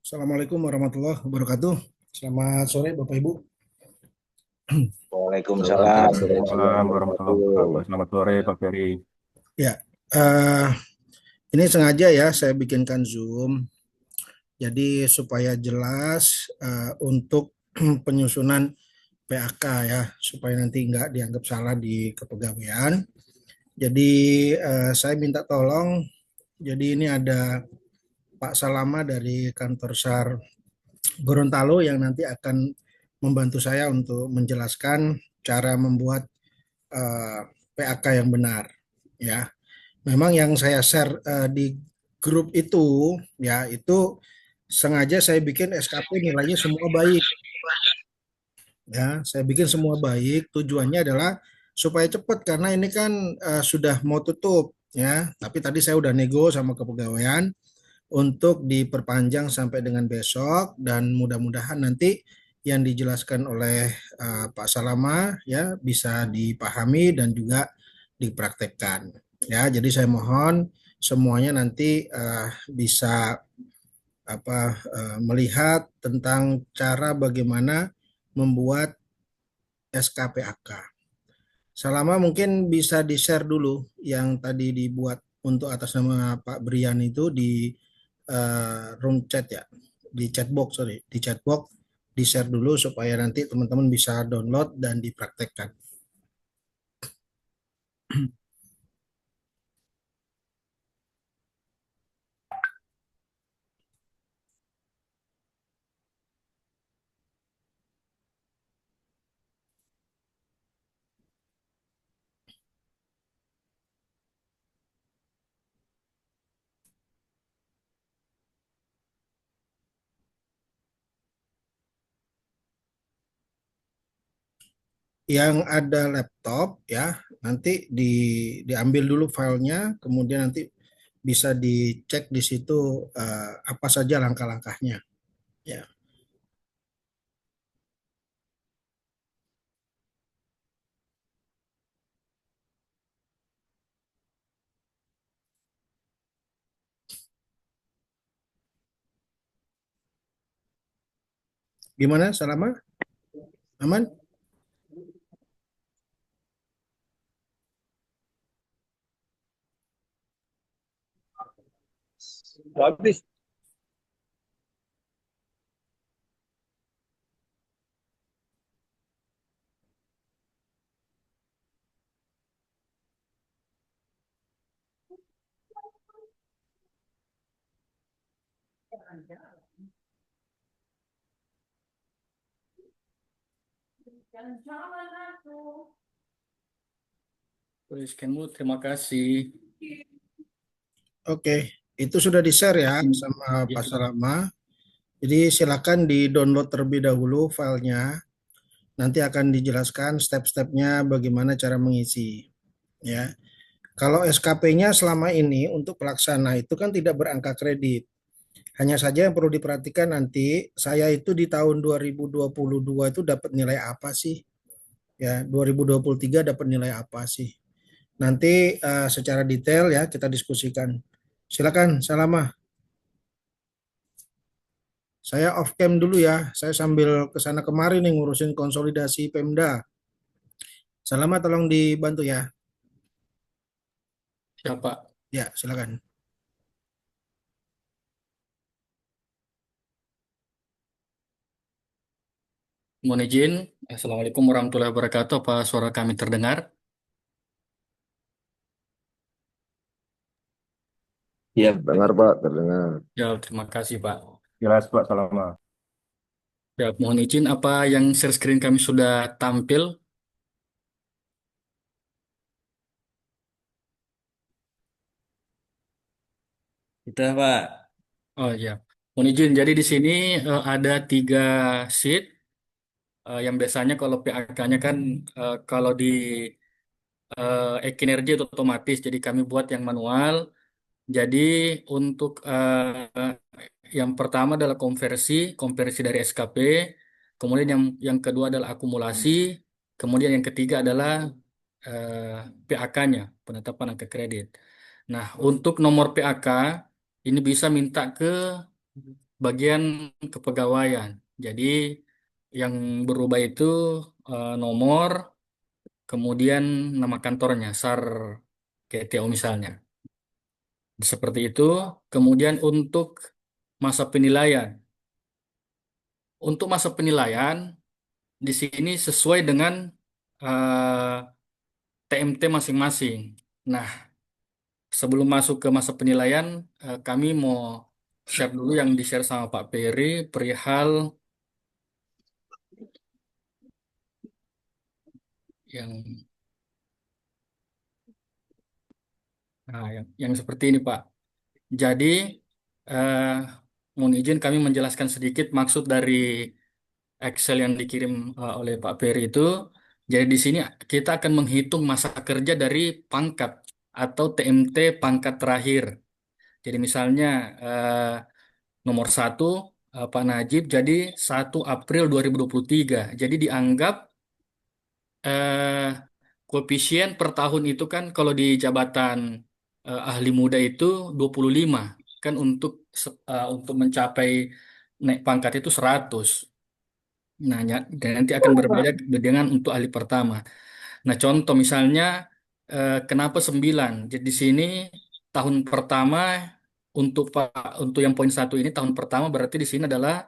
Assalamualaikum warahmatullahi wabarakatuh. Selamat sore Bapak Ibu. Waalaikumsalam Waalaikumsalam warahmatullahi warahmatullahi wabarakatuh. wabarakatuh. Selamat sore Pak Ferry. Ya, eh, ini sengaja ya saya bikinkan Zoom. Jadi supaya jelas untuk penyusunan PAK ya, supaya nanti nggak dianggap salah di kepegawaian. Jadi saya minta tolong. Jadi ini ada Pak Salama dari kantor SAR Gorontalo yang nanti akan membantu saya untuk menjelaskan cara membuat PAK yang benar ya. Memang yang saya share di grup itu ya itu sengaja saya bikin SKP nilainya semua baik ya. Saya bikin semua baik tujuannya adalah supaya cepat karena ini kan sudah mau tutup ya. Tapi tadi saya udah nego sama kepegawaian untuk diperpanjang sampai dengan besok dan mudah-mudahan nanti yang dijelaskan oleh Pak Salama ya bisa dipahami dan juga dipraktekkan. Ya, jadi saya mohon semuanya nanti bisa melihat tentang cara bagaimana membuat SKPAK. Salama mungkin bisa di-share dulu yang tadi dibuat untuk atas nama Pak Brian itu di room chat ya, di chatbox sorry, di chatbox di-share dulu supaya nanti teman-teman bisa download dan dipraktekkan. Yang ada laptop ya, nanti diambil dulu filenya, kemudian nanti bisa dicek di situ apa saja langkah-langkahnya. Ya, gimana? Salama? Aman? Habis. Tulis Kenmu, terima kasih. Oke, itu sudah di-share ya sama Ya, Pak Salama. Jadi silakan di-download terlebih dahulu filenya. Nanti akan dijelaskan step-stepnya bagaimana cara mengisi. Ya, kalau SKP-nya selama ini untuk pelaksana itu kan tidak berangka kredit. Hanya saja yang perlu diperhatikan nanti, saya itu di tahun 2022 itu dapat nilai apa sih? Ya, 2023 dapat nilai apa sih? Nanti secara detail ya kita diskusikan. Silakan, Salama. Saya off cam dulu ya. Saya sambil ke sana kemari nih ngurusin konsolidasi Pemda. Salama tolong dibantu ya. siapa? Ya, silakan. Mohon izin. Assalamualaikum warahmatullahi wabarakatuh. Apa suara kami terdengar? Iya, dengar Pak, terdengar. Ya, terima kasih Pak. Jelas Pak Salama. Ya, mohon izin apa yang share screen kami sudah tampil? Kita Pak. Oh ya, mohon izin. Jadi di sini ada 3 sheet. Yang biasanya kalau PAK-nya kan kalau di Ekinergi itu otomatis. Jadi kami buat yang manual. Jadi untuk yang pertama adalah konversi, konversi dari SKP. Kemudian yang kedua adalah akumulasi. Kemudian yang ketiga adalah PAK-nya, penetapan angka kredit. Nah, untuk nomor PAK ini bisa minta ke bagian kepegawaian. Jadi yang berubah itu nomor, kemudian nama kantornya, SAR GTO misalnya. Seperti itu. Kemudian untuk masa penilaian. Untuk masa penilaian di sini sesuai dengan eh, TMT masing-masing. Nah, sebelum masuk ke masa penilaian, kami mau share dulu yang di-share sama Pak Peri perihal yang yang seperti ini, Pak. Jadi, eh, mohon izin kami menjelaskan sedikit maksud dari Excel yang dikirim oleh Pak Peri itu. Jadi di sini kita akan menghitung masa kerja dari pangkat atau TMT pangkat terakhir. Jadi misalnya nomor satu Pak Najib jadi 1 April 2023. Jadi dianggap eh, koefisien per tahun itu kan kalau di jabatan ahli muda itu 25 kan untuk mencapai naik pangkat itu 100. Nah, dan nanti akan berbeda dengan untuk ahli pertama. Nah, contoh misalnya kenapa 9? Jadi di sini tahun pertama untuk yang poin satu ini tahun pertama berarti di sini adalah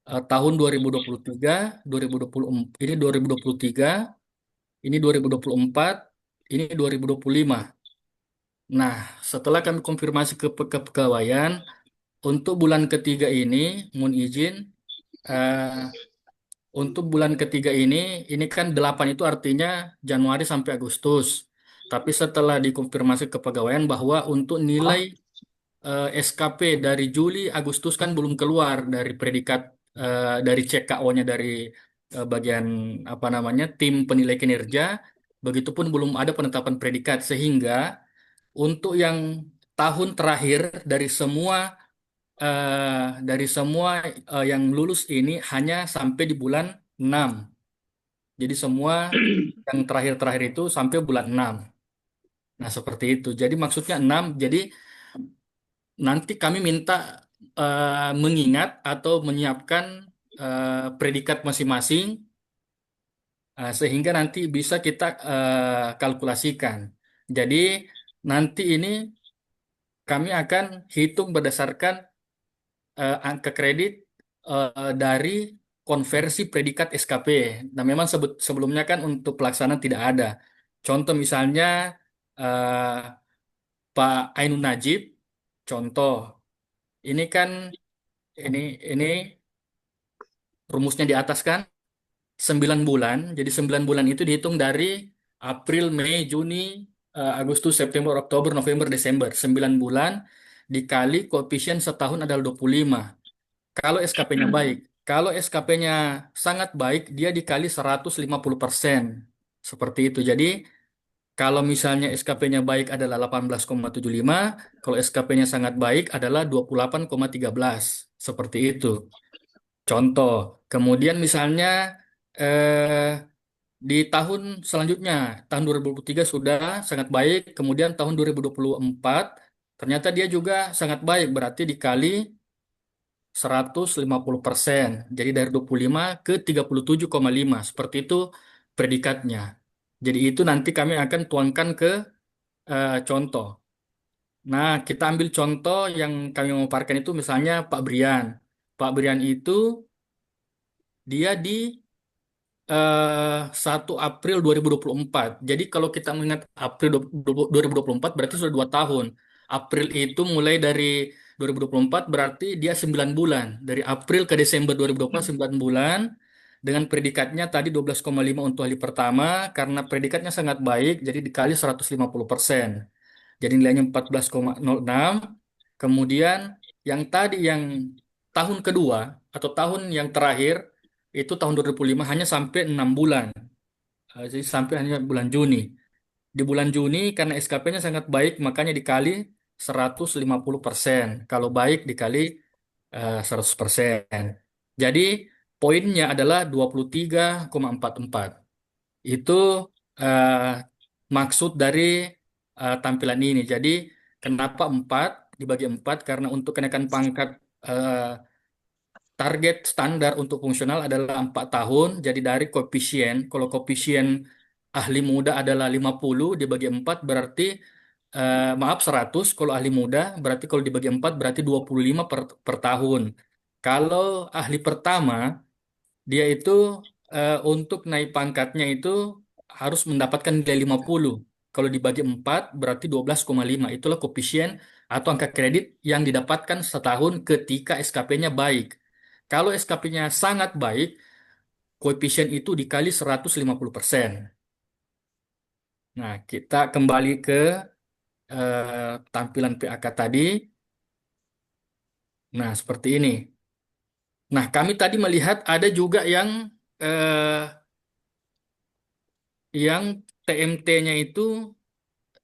tahun 2023, 2024, ini 2023, ini 2024, ini 2025. Nah, setelah kami konfirmasi ke kepegawaian, untuk bulan ketiga ini, mohon izin, eh, untuk bulan ketiga ini kan 8 itu artinya Januari sampai Agustus. Tapi setelah dikonfirmasi kepegawaian bahwa untuk nilai SKP dari Juli Agustus kan belum keluar dari predikat dari CKO-nya dari bagian apa namanya tim penilai kinerja, begitupun belum ada penetapan predikat sehingga untuk yang tahun terakhir dari semua yang lulus ini hanya sampai di bulan 6. Jadi semua yang terakhir-terakhir itu sampai bulan 6. Nah, seperti itu. Jadi maksudnya 6. Jadi nanti kami minta mengingat atau menyiapkan predikat masing-masing sehingga nanti bisa kita kalkulasikan. Jadi nanti ini kami akan hitung berdasarkan angka kredit dari konversi predikat SKP. Nah, memang sebelumnya kan untuk pelaksanaan tidak ada. Contoh misalnya eh, Pak Ainun Najib, contoh ini kan ini rumusnya di atas kan 9 bulan. Jadi 9 bulan itu dihitung dari April, Mei, Juni, Agustus, September, Oktober, November, Desember. 9 bulan dikali koefisien setahun adalah 25. Kalau SKP-nya baik. Kalau SKP-nya sangat baik, dia dikali 150%. Seperti itu. Jadi, kalau misalnya SKP-nya baik adalah 18,75, kalau SKP-nya sangat baik adalah 28,13. Seperti itu. Contoh. Kemudian misalnya eh, di tahun selanjutnya, tahun 2023 sudah sangat baik, kemudian tahun 2024 ternyata dia juga sangat baik, berarti dikali 150%. Jadi dari 25 ke 37,5. Seperti itu predikatnya. Jadi itu nanti kami akan tuangkan ke contoh. Nah, kita ambil contoh yang kami memaparkan itu misalnya Pak Brian. Pak Brian itu dia di 1 April 2024. Jadi kalau kita mengingat April 2024 berarti sudah 2 tahun. April itu mulai dari 2024 berarti dia 9 bulan. Dari April ke Desember 2024 9 bulan. Dengan predikatnya tadi 12,5 untuk hari pertama. Karena predikatnya sangat baik jadi dikali 150%. Jadi nilainya 14,06. Kemudian yang tadi yang tahun kedua atau tahun yang terakhir itu tahun 2005 hanya sampai 6 bulan. Jadi sampai hanya bulan Juni. Di bulan Juni karena SKP-nya sangat baik makanya dikali 150%. Kalau baik dikali 100%. Jadi poinnya adalah 23,44. Itu eh, maksud dari tampilan ini. Jadi kenapa 4 dibagi 4? Karena untuk kenaikan pangkat eh, target standar untuk fungsional adalah 4 tahun. Jadi dari koefisien, kalau koefisien ahli muda adalah 50 dibagi 4 berarti maaf 100 kalau ahli muda, berarti kalau dibagi 4 berarti 25 per tahun. Kalau ahli pertama dia itu untuk naik pangkatnya itu harus mendapatkan nilai 50. Kalau dibagi 4 berarti 12,5. Itulah koefisien atau angka kredit yang didapatkan setahun ketika SKP-nya baik. Kalau SKP-nya sangat baik, koefisien itu dikali 150%. Nah, kita kembali ke tampilan PAK tadi. Nah, seperti ini. Nah, kami tadi melihat ada juga yang TMT-nya itu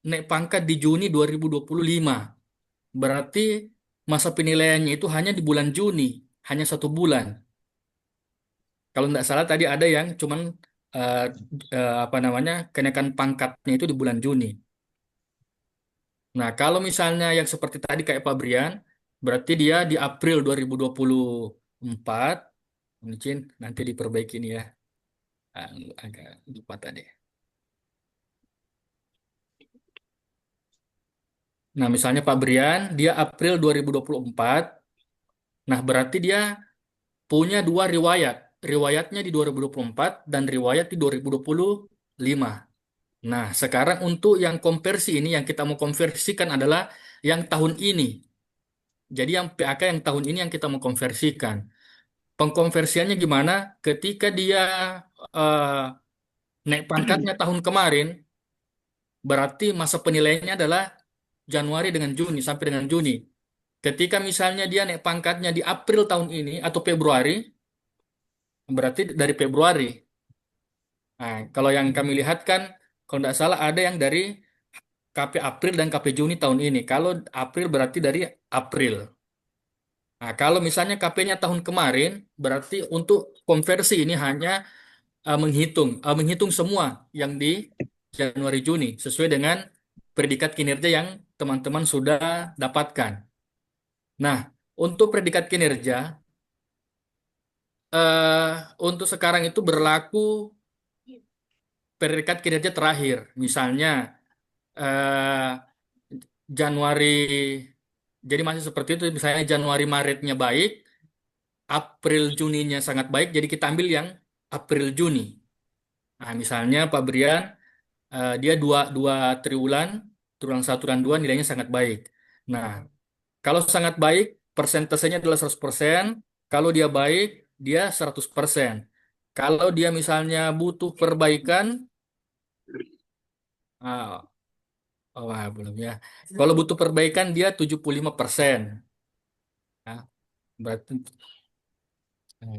naik pangkat di Juni 2025. Berarti masa penilaiannya itu hanya di bulan Juni, hanya 1 bulan. Kalau tidak salah tadi ada yang cuman eh, apa namanya kenaikan pangkatnya itu di bulan Juni. Nah, kalau misalnya yang seperti tadi kayak Pak Brian, berarti dia di April 2024. Mungkin nanti diperbaiki ini ya. Ah, agak lupa tadi. Nah, misalnya Pak Brian, dia April 2024. Nah, berarti dia punya 2 riwayat. Riwayatnya di 2024 dan riwayat di 2025. Nah, sekarang untuk yang konversi ini, yang kita mau konversikan adalah yang tahun ini. Jadi yang PAK yang tahun ini yang kita mau konversikan. Pengkonversiannya gimana? Ketika dia eh, naik pangkatnya tahun kemarin, berarti masa penilaiannya adalah Januari dengan Juni, sampai dengan Juni. Ketika misalnya dia naik pangkatnya di April tahun ini atau Februari, berarti dari Februari. Nah, kalau yang kami lihat kan, kalau tidak salah ada yang dari KP April dan KP Juni tahun ini. Kalau April berarti dari April. Nah, kalau misalnya KP-nya tahun kemarin, berarti untuk konversi ini hanya menghitung semua yang di Januari Juni sesuai dengan predikat kinerja yang teman-teman sudah dapatkan. Nah, untuk predikat kinerja eh, untuk sekarang itu berlaku predikat kinerja terakhir. Misalnya eh, Januari, jadi masih seperti itu. Misalnya Januari Maretnya baik, April Juninya sangat baik. Jadi kita ambil yang April Juni. Nah, misalnya Pak Brian, dia dua dua triwulan, triwulan 1 dan 2 nilainya sangat baik. Nah, kalau sangat baik, persentasenya adalah 100%. Kalau dia baik, dia 100%. Kalau dia misalnya butuh perbaikan, ah, oh, wah, belum ya. Kalau butuh perbaikan, dia 75%. Nah, berarti,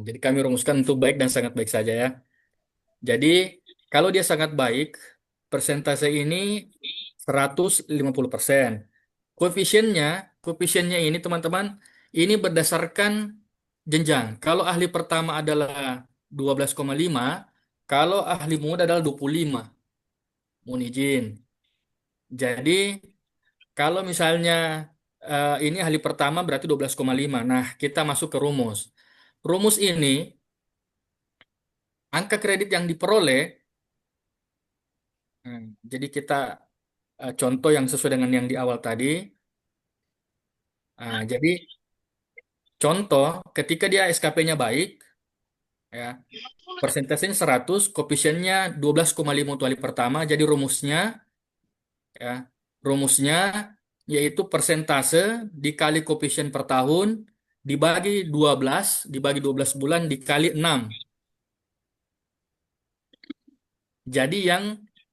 jadi kami rumuskan untuk baik dan sangat baik saja ya. Jadi, kalau dia sangat baik, persentase ini 150%. Koefisiennya, koefisiennya ini teman-teman, ini berdasarkan jenjang. Kalau ahli pertama adalah 12,5, kalau ahli muda adalah 25. Mohon izin. Jadi, kalau misalnya ini ahli pertama berarti 12,5. Nah, kita masuk ke rumus. Rumus ini, angka kredit yang diperoleh, jadi kita contoh yang sesuai dengan yang di awal tadi. Jadi, contoh, ketika dia SKP-nya baik, ya, persentasenya 100, koefisiennya 12,5 untuk kali pertama. Jadi ya, rumusnya yaitu persentase dikali koefisien per tahun dibagi 12, dibagi 12 bulan dikali 6. Jadi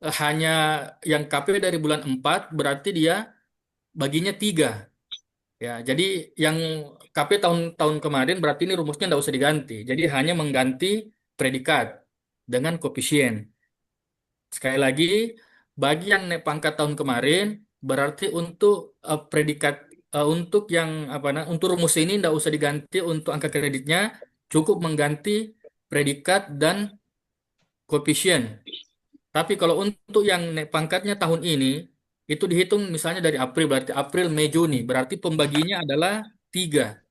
hanya yang KP dari bulan 4 berarti dia baginya 3. Ya, jadi yang KP tahun kemarin berarti ini rumusnya tidak usah diganti. Jadi hanya mengganti predikat dengan koefisien. Sekali lagi, bagi yang naik pangkat tahun kemarin, berarti untuk predikat untuk yang apa nah, untuk rumus ini tidak usah diganti untuk angka kreditnya, cukup mengganti predikat dan koefisien. Tapi kalau untuk yang naik pangkatnya tahun ini, itu dihitung misalnya dari April, berarti April, Mei, Juni, berarti pembaginya adalah 3.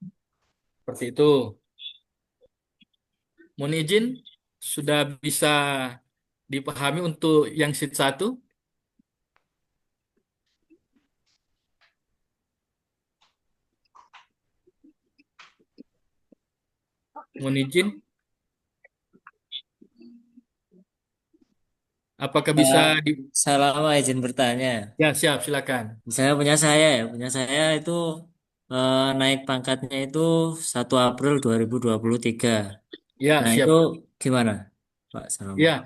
Seperti itu. mohon izin, sudah bisa dipahami untuk yang sheet 1? Mohon izin, apakah bisa Eh, di... saya lama izin bertanya. Ya, siap, silakan. Misalnya punya saya itu naik pangkatnya itu 1 April 2023. Ya, Nah itu siap. gimana, Pak Salam? Ya,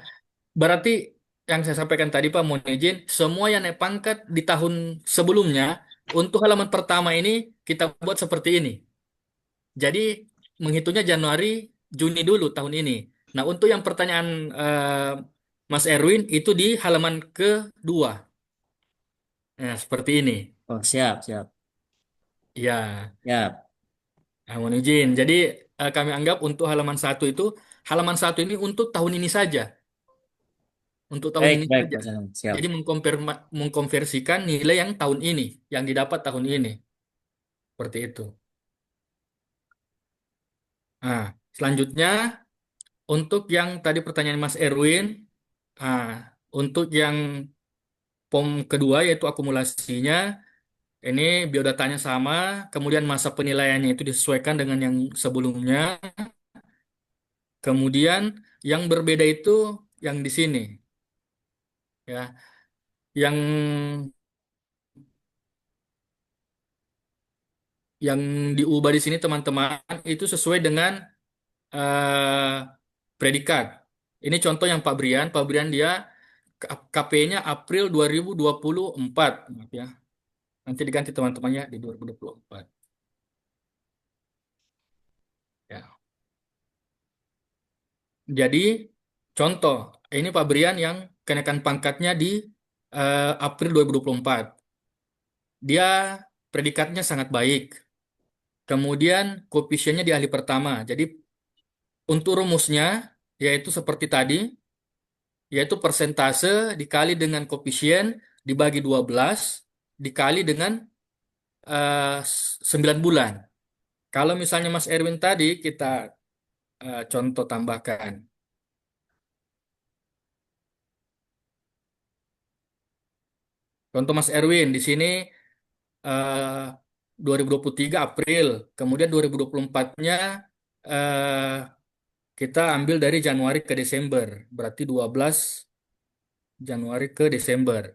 berarti yang saya sampaikan tadi Pak, mohon izin, semua yang naik pangkat di tahun sebelumnya, untuk halaman pertama ini kita buat seperti ini. Jadi menghitungnya Januari, Juni dulu tahun ini. Nah, untuk yang pertanyaan Mas Erwin itu di halaman kedua. Nah, seperti ini. Oh siap siap. Ya, Ya, mohon izin. Jadi kami anggap untuk halaman satu ini untuk tahun ini saja. Untuk tahun baik ini baik saja. Pak Salam. Siap. Jadi mengkonversikan nilai yang tahun ini, yang didapat tahun ini. Seperti itu. Nah, selanjutnya untuk yang tadi pertanyaan Mas Erwin, untuk yang POM kedua yaitu akumulasinya, ini biodatanya sama, kemudian masa penilaiannya itu disesuaikan dengan yang sebelumnya. Kemudian yang berbeda itu yang di sini, ya, yang yang diubah di sini teman-teman itu sesuai dengan eh, predikat. Ini contoh yang Pak Brian. Pak Brian dia KP-nya April 2024. Maaf ya. Nanti diganti teman-temannya di 2024. Ya. Jadi contoh, ini Pak Brian yang kenaikan pangkatnya di April 2024. Dia predikatnya sangat baik. Kemudian koefisiennya di ahli pertama. Jadi untuk rumusnya yaitu seperti tadi, yaitu persentase dikali dengan koefisien dibagi 12 dikali dengan 9 bulan. Kalau misalnya Mas Erwin tadi kita contoh tambahkan. Contoh Mas Erwin di sini eh, 2023 April, kemudian 2024-nya eh, kita ambil dari Januari ke Desember, berarti 12 Januari ke Desember.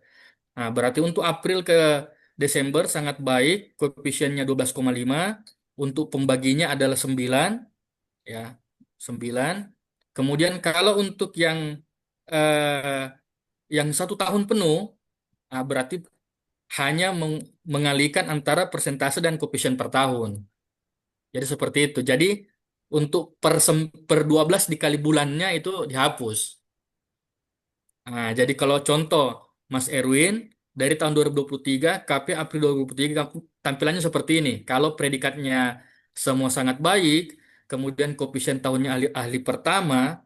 Nah, berarti untuk April ke Desember sangat baik, koefisiennya 12,5. Untuk pembaginya adalah 9, ya, 9. Kemudian kalau untuk eh, yang 1 tahun penuh, nah berarti hanya mengalihkan antara persentase dan koefisien per tahun. Jadi seperti itu. Jadi untuk per 12 dikali bulannya itu dihapus. Nah, jadi kalau contoh Mas Erwin dari tahun 2023 KP April 2023 tampilannya seperti ini. Kalau predikatnya semua sangat baik, kemudian koefisien tahunnya ahli, ahli pertama,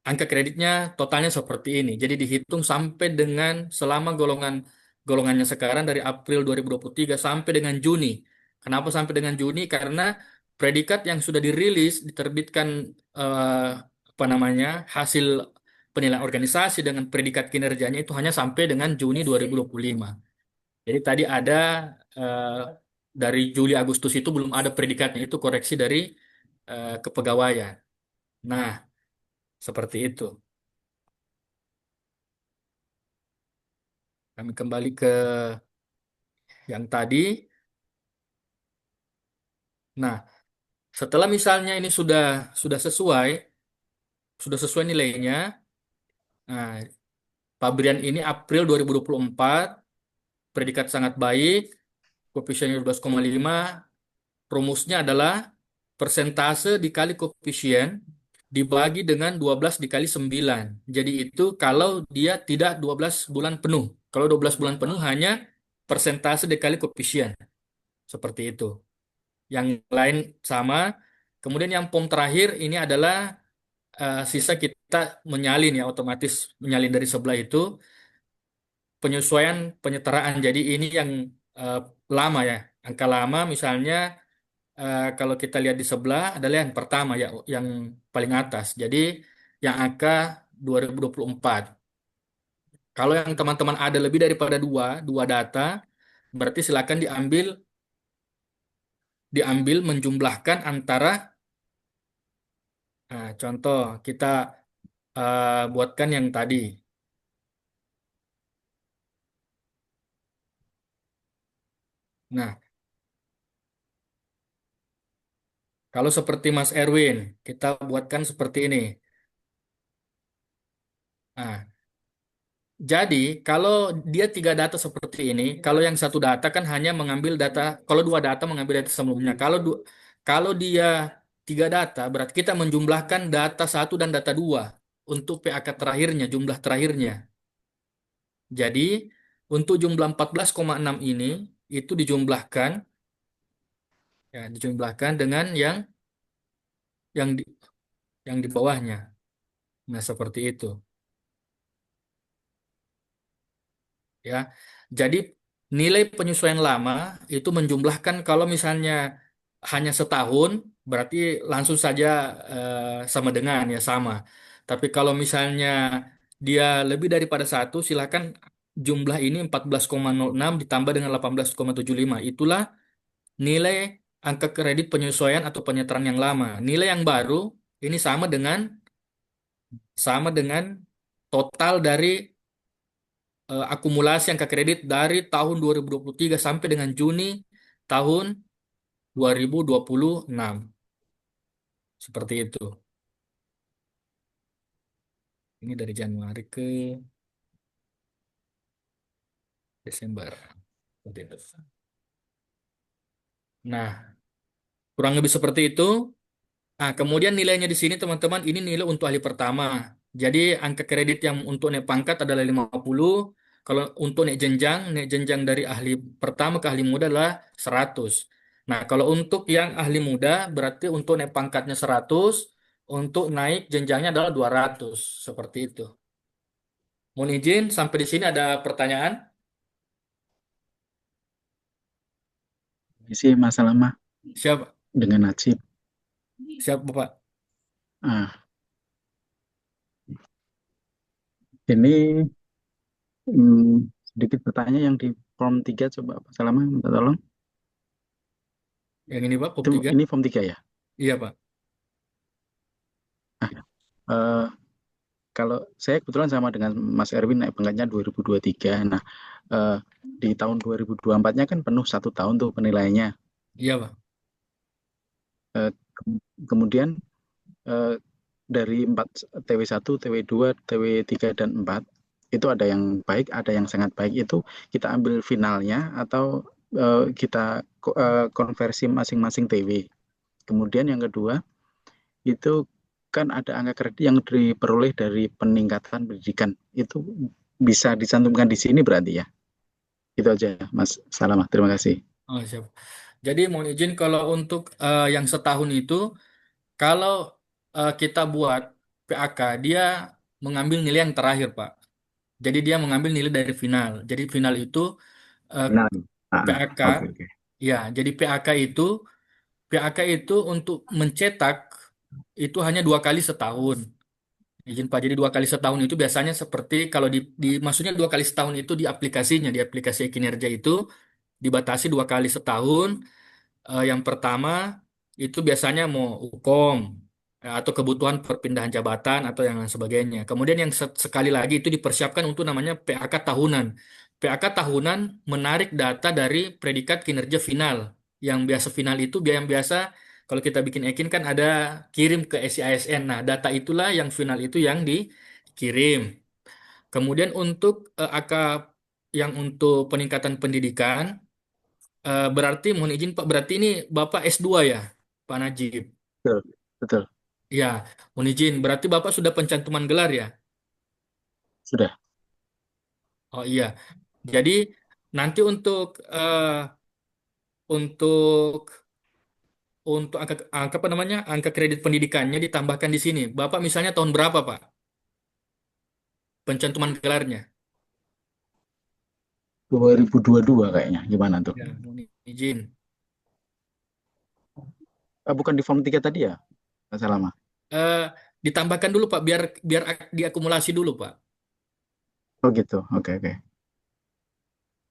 angka kreditnya totalnya seperti ini. Jadi dihitung sampai dengan selama golongannya sekarang dari April 2023 sampai dengan Juni. Kenapa sampai dengan Juni? Karena predikat yang sudah dirilis, diterbitkan eh, apa namanya hasil penilaian organisasi dengan predikat kinerjanya itu hanya sampai dengan Juni 2025. Jadi tadi ada eh, dari Juli Agustus itu belum ada predikatnya, itu koreksi dari kepegawaian. Nah, seperti itu. Kami kembali ke yang tadi. Nah, setelah misalnya ini sudah sesuai nilainya. Nah, Pabrian ini April 2024, predikat sangat baik, koefisiennya 12,5. Rumusnya adalah persentase dikali koefisien dibagi dengan 12 dikali 9. Jadi itu kalau dia tidak 12 bulan penuh. Kalau 12 bulan penuh hanya persentase dikali koefisien. Seperti itu. Yang lain sama. Kemudian yang POM terakhir ini adalah sisa kita menyalin ya, otomatis menyalin dari sebelah itu penyesuaian penyetaraan. Jadi ini yang eh, lama ya, angka lama misalnya kalau kita lihat di sebelah adalah yang pertama ya, yang paling atas. Jadi yang angka 2024. Kalau yang teman-teman ada lebih daripada dua data, berarti silakan diambil diambil menjumlahkan antara, contoh kita buatkan yang tadi. Nah, kalau seperti Mas Erwin, kita buatkan seperti ini. Nah, jadi kalau dia tiga data seperti ini, kalau yang satu data kan hanya mengambil data, kalau dua data mengambil data sebelumnya. Kalau dia tiga data, berarti kita menjumlahkan data satu dan data dua untuk PAK terakhirnya, jumlah terakhirnya. Jadi untuk jumlah 14,6 ini itu dijumlahkan, ya dijumlahkan dengan yang di, yang di bawahnya. Nah, seperti itu. Ya. Jadi nilai penyesuaian lama itu menjumlahkan kalau misalnya hanya setahun berarti langsung saja sama dengan ya sama. Tapi kalau misalnya dia lebih daripada satu, silakan jumlah ini 14,06 ditambah dengan 18,75. Itulah nilai angka kredit penyesuaian atau penyetaraan yang lama. Nilai yang baru ini sama dengan total dari akumulasi angka kredit dari tahun 2023 sampai dengan Juni tahun 2026. Seperti itu. Ini dari Januari ke Desember. Seperti itu. Nah, kurang lebih seperti itu. Nah, kemudian nilainya di sini teman-teman, ini nilai untuk ahli pertama. Jadi angka kredit yang untuk naik pangkat adalah 50. Kalau untuk naik jenjang dari ahli pertama ke ahli muda adalah 100. Nah, kalau untuk yang ahli muda berarti untuk naik pangkatnya 100, untuk naik jenjangnya adalah 200. Seperti itu. Mohon izin, sampai di sini ada pertanyaan? Isi masalah mah Siap, dengan Najib. siap Bapak. Ah, ini sedikit bertanya yang di form 3 coba Pak Salama minta tolong. Yang ini Pak, POP Itu 3? ini form 3 ya. Iya Pak. Eh, kalau saya kebetulan sama dengan Mas Erwin naik pangkatnya 2023. Nah, di tahun 2024-nya kan penuh 1 tahun tuh penilaiannya. Iya Pak. Kemudian dari 4 TW1, TW2, TW3 dan 4 itu ada yang baik, ada yang sangat baik. Itu kita ambil finalnya atau kita konversi masing-masing TW. Kemudian yang kedua itu kan ada angka kredit yang diperoleh dari peningkatan pendidikan. Itu bisa dicantumkan di sini berarti ya. Itu aja Mas Salamah. Terima kasih. Oh, siap. Jadi mohon izin kalau untuk yang setahun itu, kalau kita buat PAK, dia mengambil nilai yang terakhir, Pak. Jadi dia mengambil nilai dari final. Jadi final itu eh, Final. PAK, Oke, oke. ya. Jadi PAK itu untuk mencetak itu hanya 2 kali setahun. Izin Pak. Jadi 2 kali setahun itu biasanya seperti kalau maksudnya 2 kali setahun itu di aplikasinya, di aplikasi kinerja itu dibatasi 2 kali setahun. Yang pertama itu biasanya mau UKOM atau kebutuhan perpindahan jabatan atau yang lain sebagainya. Kemudian yang sekali lagi itu dipersiapkan untuk namanya PAK tahunan. PAK tahunan menarik data dari predikat kinerja final. Yang biasa final itu yang biasa kalau kita bikin Ekin kan ada kirim ke SIASN. Nah, data itulah yang final itu yang dikirim. Kemudian untuk AK yang untuk peningkatan pendidikan, berarti mohon izin Pak, berarti ini Bapak S2 ya, Pak Najib? Betul, betul. Ya, mohon izin. Berarti Bapak sudah pencantuman gelar ya? Sudah. Oh iya. Jadi nanti untuk untuk angka apa namanya? Angka kredit pendidikannya ditambahkan di sini. Bapak misalnya tahun berapa, Pak? Pencantuman gelarnya? 2022 kayaknya. Gimana tuh? Ya, mohon izin. Bukan di form 3 tadi ya, Pak Salama? Eh, Ditambahkan dulu Pak, biar biar diakumulasi dulu Pak. Oh gitu, oke oke.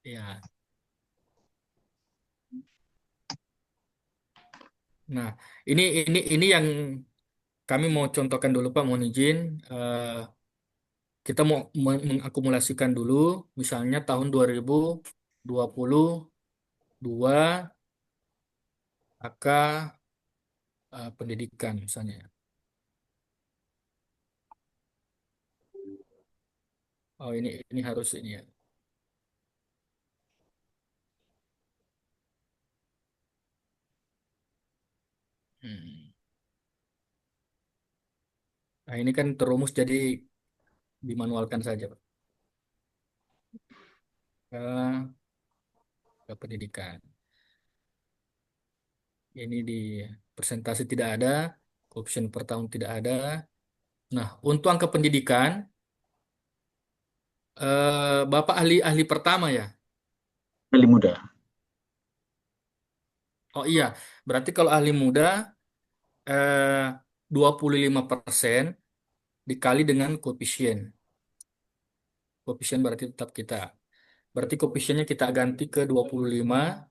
Ya. Nah, ini yang kami mau contohkan dulu Pak, mohon izin. Kita mau mengakumulasikan dulu, misalnya tahun 2022 AK pendidikan misalnya. Oh ini harus ini ya. Hmm. Nah ini kan terumus jadi dimanualkan saja Pak. Ke, ke pendidikan. Ini di presentasi tidak ada, option per tahun tidak ada. Nah, untuk angka pendidikan, Bapak ahli pertama ya. Pilih muda. Oh iya, berarti kalau ahli muda eh, 25% dikali dengan koefisien. Koefisien berarti tetap kita. Berarti koefisiennya kita ganti ke 25.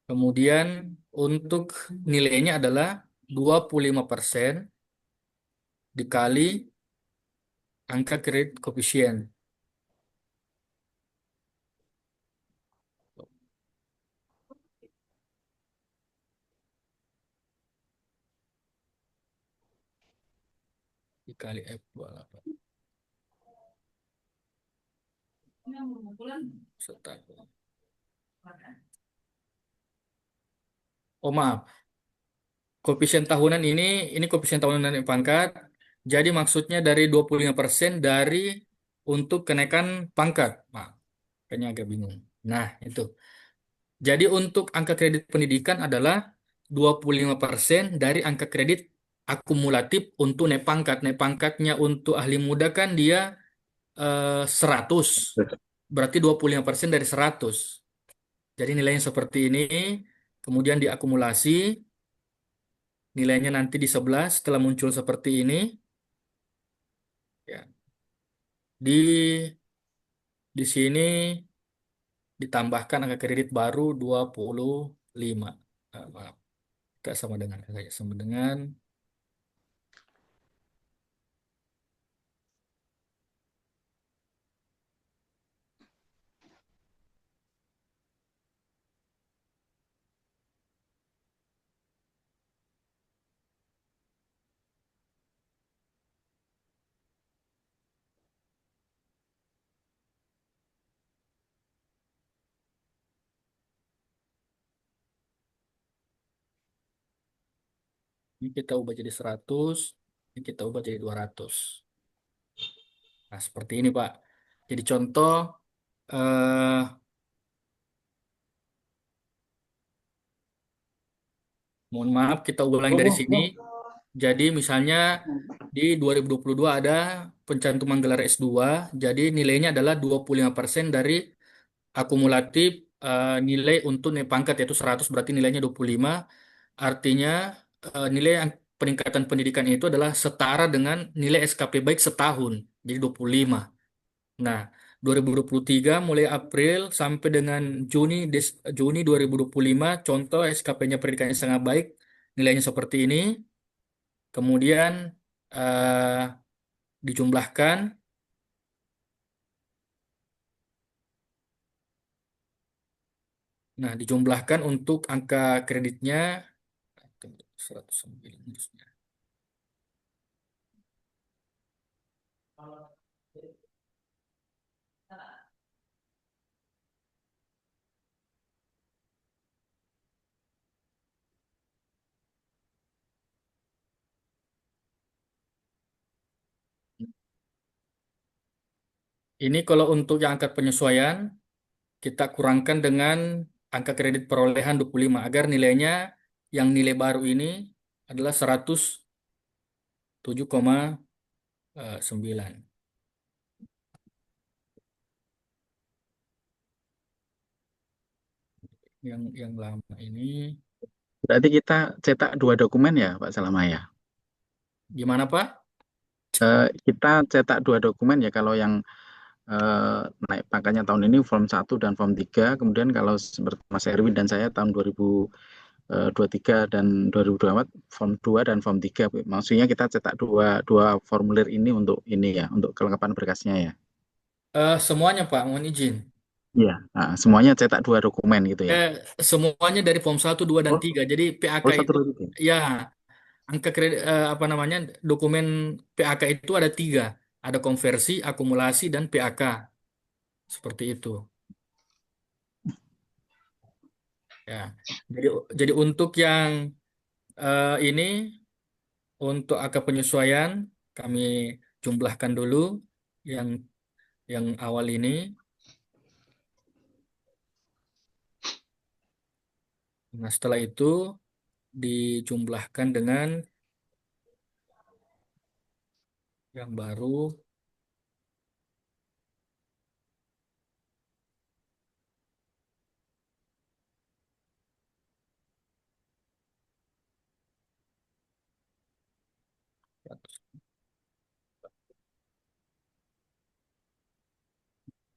Kemudian untuk nilainya adalah 25% dikali angka kredit koefisien. Dikali F28. Setahun. Oh maaf, koefisien tahunan ini koefisien tahunan naik pangkat. Jadi maksudnya dari 25% dari untuk kenaikan pangkat. Nah, kayaknya agak bingung. Nah, itu. Jadi untuk angka kredit pendidikan adalah 25% dari angka kredit akumulatif untuk naik pangkat. Naik pangkatnya untuk ahli muda kan dia 100. Berarti 25% dari 100. Jadi nilainya seperti ini. Kemudian diakumulasi. Nilainya nanti di 11 setelah muncul seperti ini. Ya. Di sini ditambahkan angka kredit baru 25. Maaf, tidak sama dengan saya. Sama dengan ini kita ubah jadi 100, ini kita ubah jadi 200. Nah, seperti ini, Pak. Jadi contoh, eh, mohon maaf, kita ulang dari sini. Jadi misalnya di 2022 ada pencantuman gelar S2, jadi nilainya adalah 25% dari akumulatif nilai untuk nilai pangkat yaitu 100 berarti nilainya 25. Artinya nilai peningkatan pendidikan itu adalah setara dengan nilai SKP baik setahun, jadi 25. Nah, 2023 mulai April sampai dengan Juni 2025 contoh SKP-nya pendidikannya sangat baik, nilainya seperti ini. Kemudian eh, dijumlahkan. Nah, dijumlahkan untuk angka kreditnya 109 harusnya. Ini kalau untuk yang angka penyesuaian, kita kurangkan dengan angka kredit perolehan 25 agar nilainya yang nilai baru ini adalah 107,9. yang lama ini Berarti kita cetak 2 dokumen ya, Pak Salama ya? gimana Pak? Kita cetak 2 dokumen ya, kalau yang naik pangkatnya tahun ini Form 1 dan Form 3. Kemudian kalau seperti Mas Erwin dan saya tahun 2023 dan 2024 Form 2 dan Form 3. Maksudnya kita cetak dua formulir ini untuk ini ya, untuk kelengkapan berkasnya ya. Semuanya Pak, mohon izin. Iya, nah, semuanya cetak 2 dokumen gitu ya. Eh, Semuanya dari Form 1, 2, dan Oh, 3. Jadi PAK oh satu itu, dua tiga. ya, angka kredit, apa namanya, dokumen PAK itu ada 3. Ada konversi, akumulasi, dan PAK. Seperti itu. Ya. Jadi, jadi untuk yang ini, untuk angka penyesuaian, kami jumlahkan dulu yang awal ini. Nah, setelah itu dijumlahkan dengan yang baru.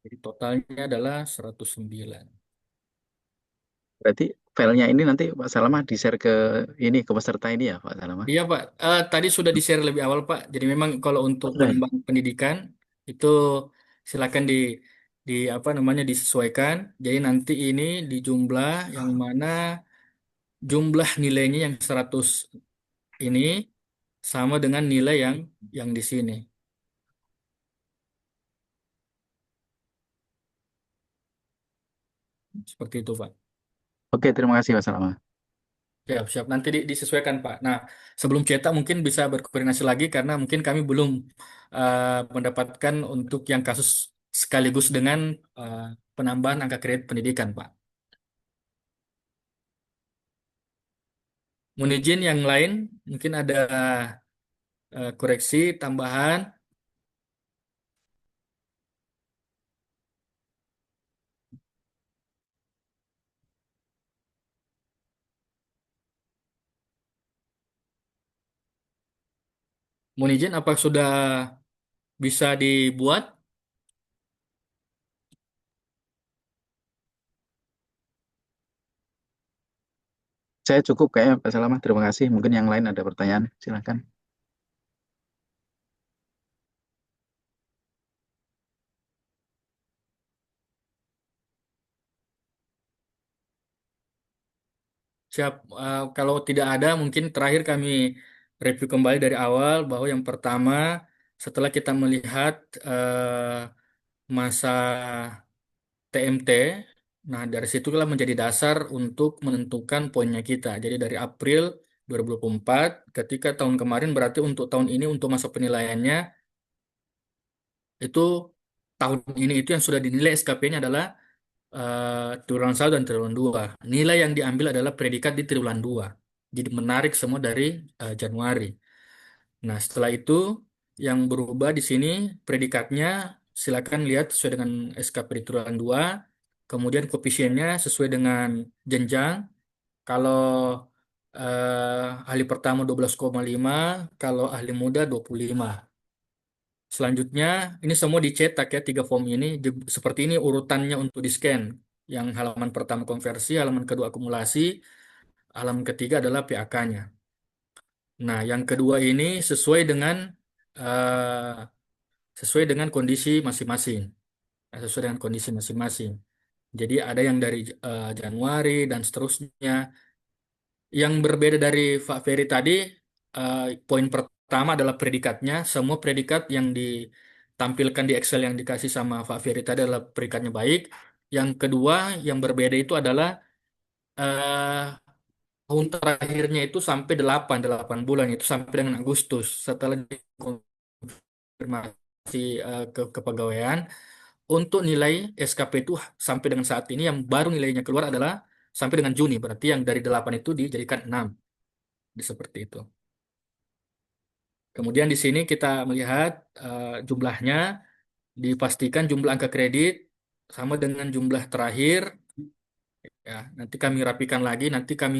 Jadi totalnya adalah 109. Berarti filenya ini nanti Pak Salama di-share ke ini, ke peserta ini ya Pak Salama? Iya Pak, tadi sudah di-share lebih awal Pak. Jadi memang kalau untuk Sudah ya? pengembangan pendidikan itu silakan di apa namanya disesuaikan. Jadi nanti ini dijumlah yang mana jumlah nilainya yang 100 ini sama dengan nilai yang di sini. Seperti itu Pak. Oke, terima kasih Pak Salama. Siap, siap. Nanti disesuaikan Pak. Nah, sebelum cetak mungkin bisa berkoordinasi lagi karena mungkin kami belum mendapatkan untuk yang kasus sekaligus dengan eh, penambahan angka kredit pendidikan Pak. Mohon izin yang lain mungkin ada koreksi tambahan. Mohon izin apa sudah bisa dibuat? Saya cukup kayaknya Pak Salama, terima kasih. Mungkin yang lain ada pertanyaan, silakan. Siap. Kalau tidak ada mungkin terakhir kami review kembali dari awal bahwa yang pertama setelah kita melihat masa TMT. Nah, dari situlah menjadi dasar untuk menentukan poinnya kita. Jadi dari April 2024, ketika tahun kemarin berarti untuk tahun ini untuk masa penilaiannya itu tahun ini itu yang sudah dinilai SKP-nya adalah triwulan 1 dan triwulan 2. Nilai yang diambil adalah predikat di triwulan 2. Jadi menarik semua dari Januari. Nah, setelah itu yang berubah di sini predikatnya silakan lihat sesuai dengan SKP di triwulan 2. Kemudian koefisiennya sesuai dengan jenjang. Kalau ahli pertama 12,5, kalau ahli muda 25. Selanjutnya, ini semua dicetak ya, 3 form ini. Seperti ini urutannya untuk di-scan. Yang halaman pertama konversi, halaman kedua akumulasi, halaman ketiga adalah PAK-nya. Nah, yang kedua ini eh, sesuai dengan kondisi masing-masing. Sesuai dengan kondisi masing-masing. Jadi ada yang dari Januari dan seterusnya. Yang berbeda dari Pak Ferry tadi, poin pertama adalah predikatnya. Semua predikat yang ditampilkan di Excel yang dikasih sama Pak Ferry tadi adalah predikatnya baik. Yang kedua, yang berbeda itu adalah eh, tahun terakhirnya itu sampai 8 bulan, itu sampai dengan Agustus. Setelah dikonfirmasi ke kepegawaian, untuk nilai SKP itu sampai dengan saat ini yang baru nilainya keluar adalah sampai dengan Juni. Berarti yang dari 8 itu dijadikan 6. Seperti itu. Kemudian di sini kita melihat jumlahnya, dipastikan jumlah angka kredit sama dengan jumlah terakhir Ya, nanti kami rapikan lagi, nanti kami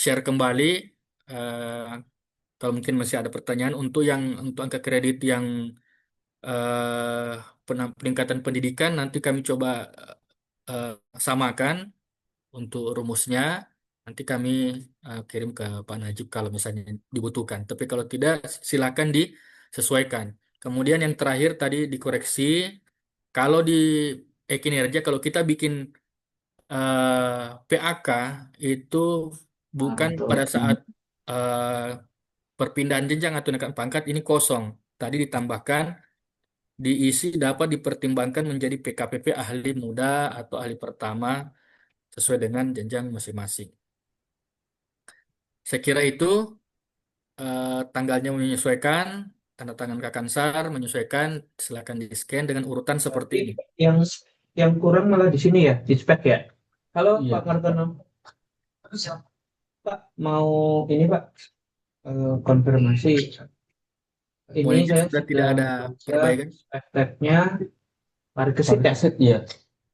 share kembali. eh, Kalau mungkin masih ada pertanyaan untuk angka kredit yang eh, peningkatan pendidikan, nanti kami coba eh, samakan untuk rumusnya. Nanti kami kirim ke Pak Najib kalau misalnya dibutuhkan. Tapi kalau tidak, silakan disesuaikan. Kemudian yang terakhir tadi dikoreksi, kalau di e-kinerja, kalau kita bikin PAK itu bukan pada saat eh, perpindahan jenjang atau naikkan pangkat, ini kosong. Tadi ditambahkan diisi dapat dipertimbangkan menjadi PKPP ahli muda atau ahli pertama sesuai dengan jenjang masing-masing. Saya kira itu tanggalnya menyesuaikan, tanda tangan Kakansar menyesuaikan, silakan di-scan dengan urutan seperti Tapi ini. yang kurang malah di sini ya, di spek ya. Halo Iya. Pak Martono, Pak mau ini Pak konfirmasi. Ini Pokoknya saya sudah tidak ada baca perbaikan. spek-speknya parikesit ya. Iya.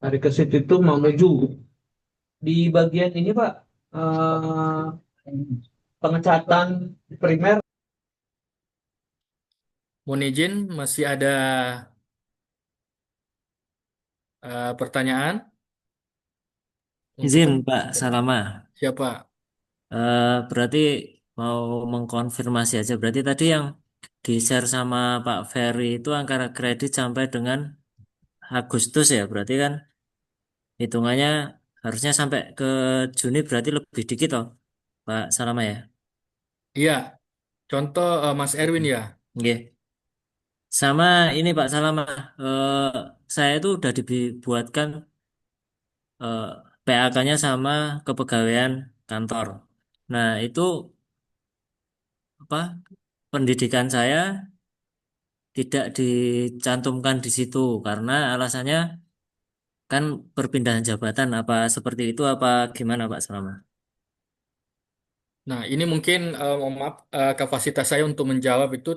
Parikesit itu mau menuju di bagian ini Pak, pengecatan primer. Mohon izin, masih ada pertanyaan Izin untuk Pak Salama. siapa? Berarti mau mengkonfirmasi aja. Berarti tadi yang di-share sama Pak Ferry itu angka kredit sampai dengan Agustus ya. Berarti kan hitungannya harusnya sampai ke Juni, berarti lebih dikit loh Pak Salama ya. Iya, contoh Mas Erwin ya. Nggih. Sama ini Pak Salama, saya itu udah dibuatkan PAK-nya sama kepegawaian kantor. Nah, itu apa? Pendidikan saya tidak dicantumkan di situ karena alasannya kan perpindahan jabatan, apa seperti itu apa gimana Pak Salama? Nah, ini mungkin mohon maaf, kapasitas saya untuk menjawab itu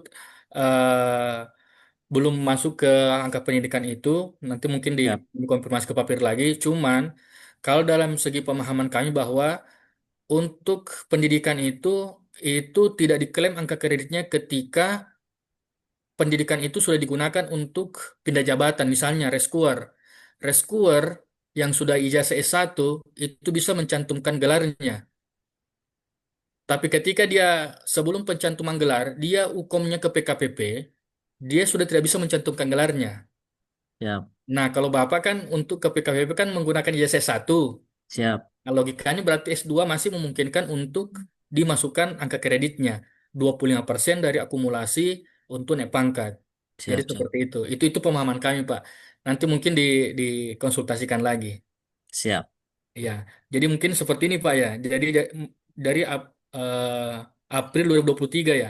belum masuk ke angka pendidikan itu. Nanti mungkin Siap, dikonfirmasi ke Papir lagi. Cuman kalau dalam segi pemahaman kami bahwa untuk pendidikan itu tidak diklaim angka kreditnya ketika pendidikan itu sudah digunakan untuk pindah jabatan, misalnya rescuer. Rescuer yang sudah ijazah S1 itu bisa mencantumkan gelarnya. Tapi ketika dia sebelum pencantuman gelar, dia ukomnya ke PKPP, dia sudah tidak bisa mencantumkan gelarnya. siap, Nah, kalau Bapak kan untuk ke PKPP kan menggunakan ijazah S1. siap, Nah, logikanya berarti S2 masih memungkinkan untuk dimasukkan angka kreditnya. 25% dari akumulasi untuk naik pangkat. Jadi siap, siap, seperti itu. Itu pemahaman kami, Pak. Nanti mungkin dikonsultasikan lagi. siap. Ya. Jadi mungkin seperti ini, Pak ya. Jadi dari April 2023 ya.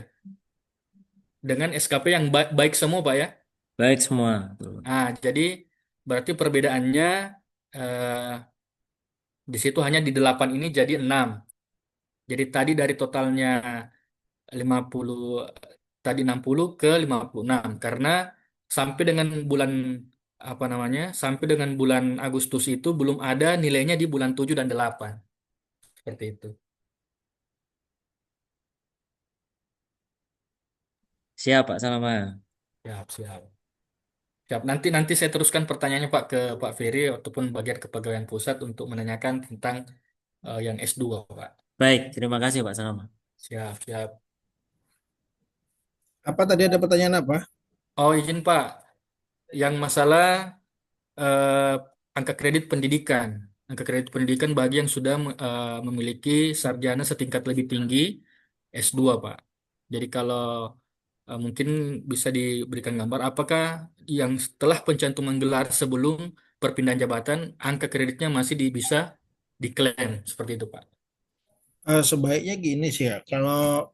Dengan SKP yang baik semua, Pak ya. Baik semua. Jadi berarti perbedaannya eh, di situ hanya di 8 ini jadi 6. Jadi tadi dari totalnya 50, tadi 60 ke 56 karena sampai dengan bulan apa namanya? Sampai dengan bulan Agustus itu belum ada nilainya di bulan 7 dan 8. Seperti itu. Siap Pak Salama. Siap, siap. Siap. Nanti saya teruskan pertanyaannya Pak ke Pak Ferry ataupun bagian kepegawaian pusat untuk menanyakan tentang yang S2, Pak. Baik, terima kasih Pak Salama. Siap, siap. Apa tadi ada pertanyaan apa? Oh, izin Pak. Yang masalah eh, angka kredit pendidikan. Angka kredit pendidikan bagi yang sudah memiliki sarjana setingkat lebih tinggi S2, Pak. Jadi kalau mungkin bisa diberikan gambar apakah yang setelah pencantuman gelar sebelum perpindahan jabatan, angka kreditnya masih bisa diklaim seperti itu, Pak. Sebaiknya gini sih ya, kalau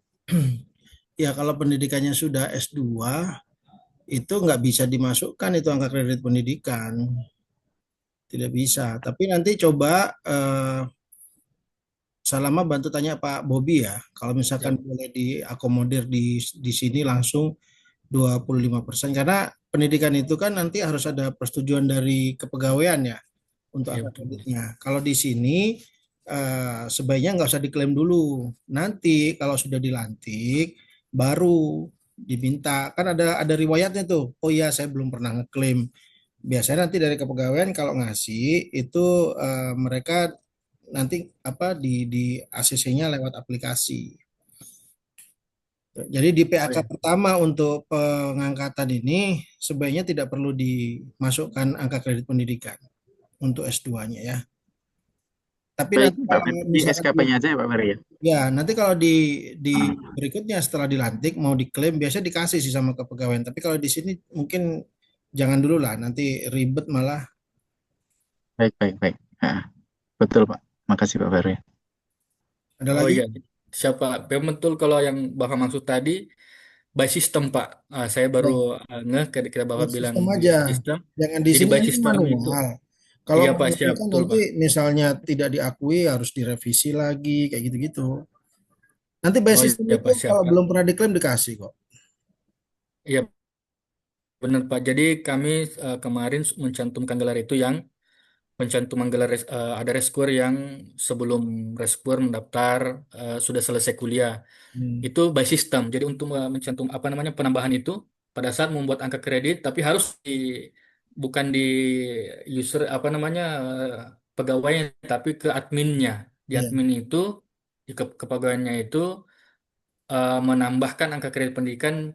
ya kalau pendidikannya sudah S2 itu nggak bisa dimasukkan itu angka kredit pendidikan, tidak bisa. Tapi nanti coba Salama bantu tanya Pak Bobi ya, kalau misalkan Siap. boleh diakomodir di sini langsung 25%, karena pendidikan itu kan nanti harus ada persetujuan dari kepegawaian ya. untuk Iya angka betul. kreditnya. Kalau di sini sebaiknya nggak usah diklaim dulu. Nanti kalau sudah dilantik baru diminta. Kan ada riwayatnya tuh. Oh iya saya belum pernah ngeklaim. Biasanya nanti dari kepegawaian kalau ngasih itu mereka nanti apa di ACC-nya lewat aplikasi. Jadi di Oh PAK ya. pertama untuk pengangkatan ini sebaiknya tidak perlu dimasukkan angka kredit pendidikan untuk S2-nya ya. Tapi Baik, nanti Pak kalau Ferry. Di misalkan SKP-nya aja ya, Pak Ferry ya. ya nanti kalau di berikutnya setelah dilantik mau diklaim biasanya dikasih sih sama kepegawaian. Tapi kalau di sini mungkin jangan dulu lah, nanti ribet malah. Baik, baik, baik. Ah, betul, Pak. Makasih, Pak Ferry. Ada Oh lagi? iya, siapa? Betul kalau yang Bapak maksud tadi by system Pak. Saya baru Ya, ngeh ketika ya Bapak bilang sistem by aja. system. Jangan di Jadi sini by nanti system itu, manual. Kalau iya Pak manual siap, kan betul nanti Pak. misalnya tidak diakui harus direvisi lagi kayak gitu-gitu. Nanti by Oh system iya itu Pak siap kalau Pak. belum pernah diklaim dikasih kok. Iya benar Pak. Jadi kami kemarin mencantumkan gelar itu yang pencantuman gelar ada reskuer yang sebelum reskuer mendaftar sudah selesai kuliah. Hmm. Itu by system. Jadi untuk mencantum apa namanya penambahan itu pada saat membuat angka kredit, tapi harus bukan di user apa namanya pegawainya, tapi ke adminnya. Di Iya. admin itu di kepegawaiannya itu menambahkan angka kredit pendidikan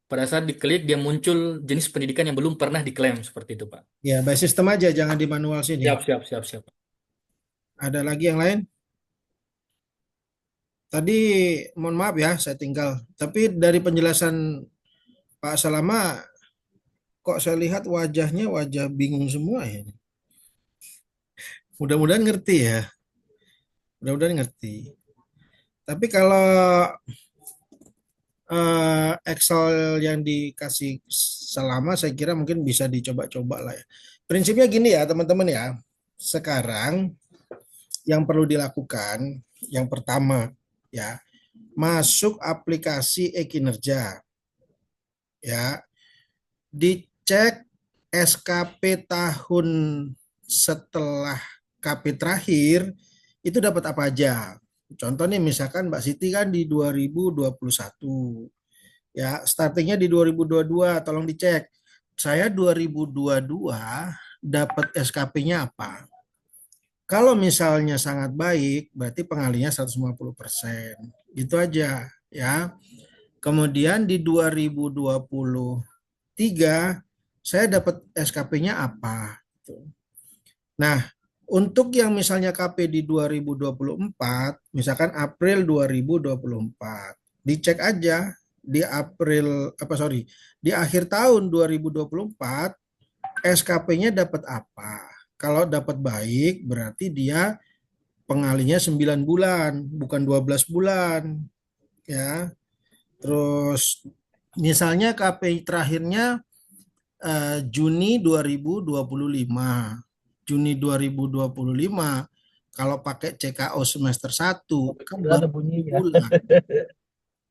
pada saat diklik dia muncul jenis pendidikan yang belum pernah diklaim seperti itu Pak. Ya, by system aja, jangan di manual sini. Siap siap siap siap. Ada lagi yang lain? Tadi mohon maaf ya, saya tinggal. Tapi dari penjelasan Pak Salama, kok saya lihat wajahnya wajah bingung semua ya. Mudah-mudahan ngerti ya. Mudah-mudahan ngerti. Tapi kalau Excel yang dikasih Salama, saya kira mungkin bisa dicoba-coba lah ya. Prinsipnya gini ya teman-teman ya. Sekarang yang perlu dilakukan, yang pertama ya, masuk aplikasi e-kinerja ya, dicek SKP tahun setelah KP terakhir itu dapat apa aja. Contoh nih misalkan Mbak Siti kan di 2021 ya, startingnya di 2022, tolong dicek. Saya 2022 dapat SKP-nya apa? Kalau misalnya sangat baik, berarti pengalinya 150%. Gitu aja ya. Kemudian di 2023 saya dapat SKP-nya apa? Nah, untuk yang misalnya KP di 2024, misalkan April 2024, dicek aja di April di akhir tahun 2024 SKP-nya dapat apa? Kalau dapat baik berarti dia pengalinya 9 bulan, bukan 12 bulan ya. Terus misalnya KPI terakhirnya Juni 2025. Juni 2025 kalau pakai CKO semester 1 kan Ada baru bunyinya. bulan.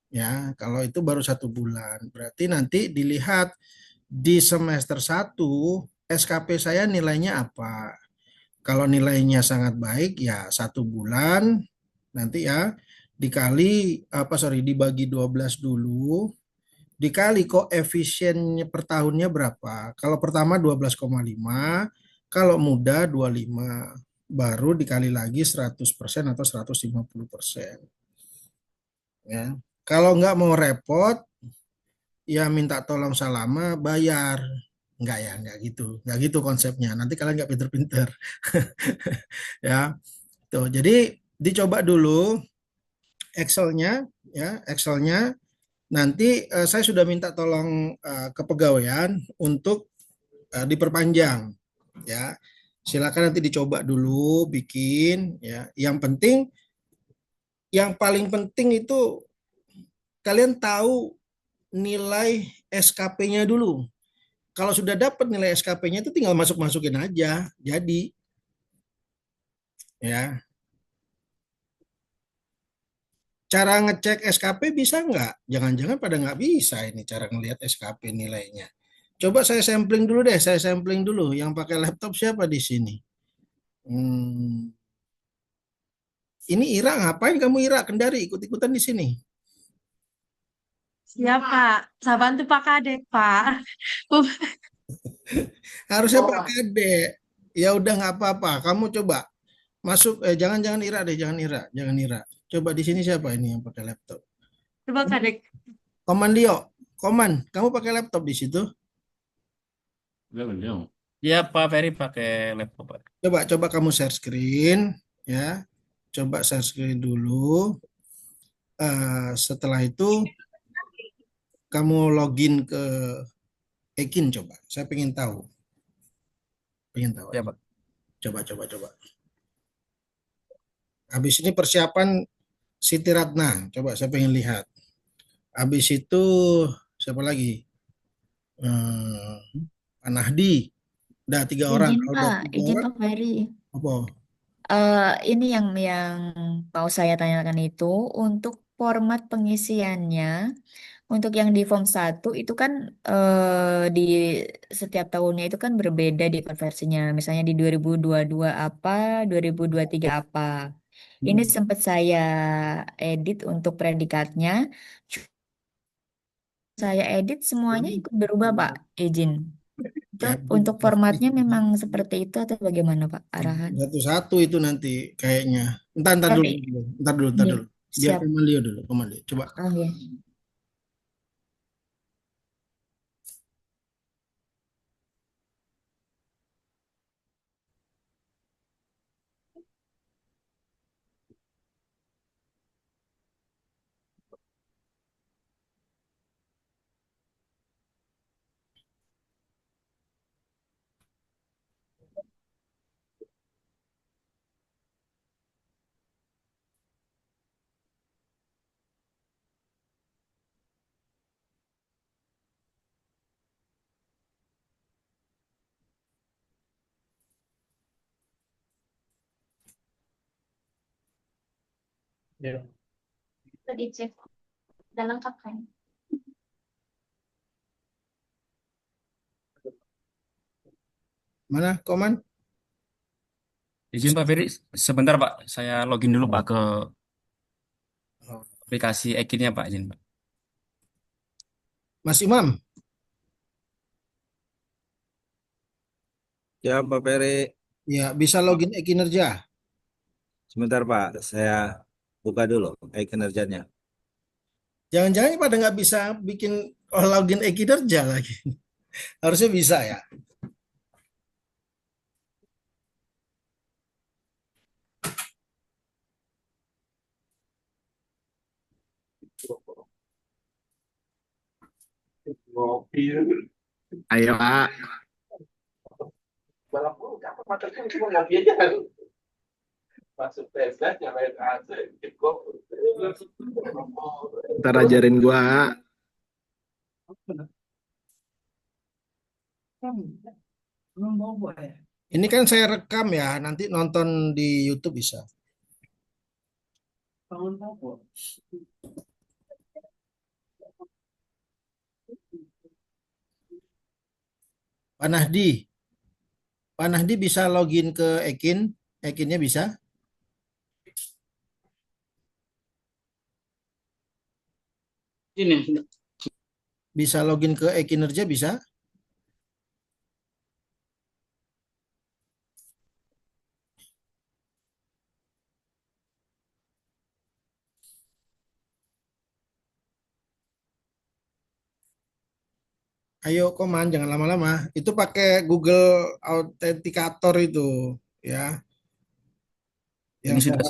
Ya, kalau itu baru 1 bulan. Berarti nanti dilihat di semester 1 SKP saya nilainya apa. Kalau nilainya sangat baik ya 1 bulan nanti ya dibagi 12 dulu, dikali koefisiennya per tahunnya berapa. Kalau pertama 12,5, kalau muda 25, baru dikali lagi 100% atau 150%. Ya. Kalau nggak mau repot, ya minta tolong Salama bayar. Enggak ya, enggak gitu konsepnya. Nanti kalian nggak pinter-pinter. Ya, tuh. Jadi dicoba dulu Excelnya, ya, Excelnya. Nanti saya sudah minta tolong kepegawaian untuk diperpanjang, ya. Silakan nanti dicoba dulu bikin, ya. Yang paling penting itu kalian tahu nilai SKP-nya dulu. Kalau sudah dapat nilai SKP-nya itu tinggal masukin aja, jadi, ya. Cara ngecek SKP bisa nggak? Jangan-jangan pada nggak bisa ini cara ngelihat SKP nilainya. Coba saya sampling dulu deh, saya sampling dulu. Yang pakai laptop siapa di sini? Hmm. Ini Ira, ngapain kamu Ira? Kendari ikut-ikutan di sini. Siap, Pak. Saya bantu Pak Kadek, Pak. Harusnya Pak Kade. Ya udah nggak apa-apa. Kamu coba masuk. Jangan Ira deh, jangan Ira, jangan Ira. Coba di sini siapa ini yang pakai laptop? Coba Kadek. Koman Dio, Koman, kamu pakai laptop di situ? Ya, Pak Ferry pakai laptop, Pak. Coba kamu share screen, ya. Coba share screen dulu. Setelah itu kamu login ke Ekin coba. Saya pengen tahu. Pengen tahu. Ya, Pak. Coba. Habis ini persiapan Siti Ratna. Coba saya pengen lihat. Habis itu siapa lagi? Eh, Pak Nahdi. Udah 3 orang. Izin Kalau udah Pak, 3 izin orang, Pak Ferry. apa? Ini yang mau saya tanyakan itu untuk format pengisiannya, untuk yang di form 1 itu kan di setiap tahunnya itu kan berbeda di konversinya. Misalnya di 2022 apa, 2023 apa. Ini sempat saya edit untuk predikatnya. Saya edit semuanya ikut berubah Pak, izin. Itu Ya, untuk formatnya memang seperti itu atau bagaimana Pak arahan? satu-satu itu nanti kayaknya. Entar dulu, Tapi entar ya, dulu. Biar siap. Komandio dulu, Komandio. Coba. Oh ya. Ya. Bisa dicek. Udah lengkap kan? Mana, Koman? Izin Pak Ferry, sebentar Pak. Saya login dulu Pak ke aplikasi Ekinnya Pak. Izin Pak. Mas Imam, Ya, Pak Peri. ya bisa login e-kinerja. Sebentar, Pak. Saya buka dulu kinerjanya. Jangan-jangan pada nggak bisa bikin login e-kinerja lagi. Harusnya bisa ya. Ayo, Pak. Ntar ajarin gua. Ini kan saya rekam ya, nanti nonton di YouTube bisa. Pak Nahdi, Pak Nahdi bisa login ke Ekin, Ekinnya bisa? Ini Bisa login ke e-kinerja bisa? Ayo Koman, jangan lama-lama. Itu pakai Google Authenticator itu, ya. Ini Yang sudah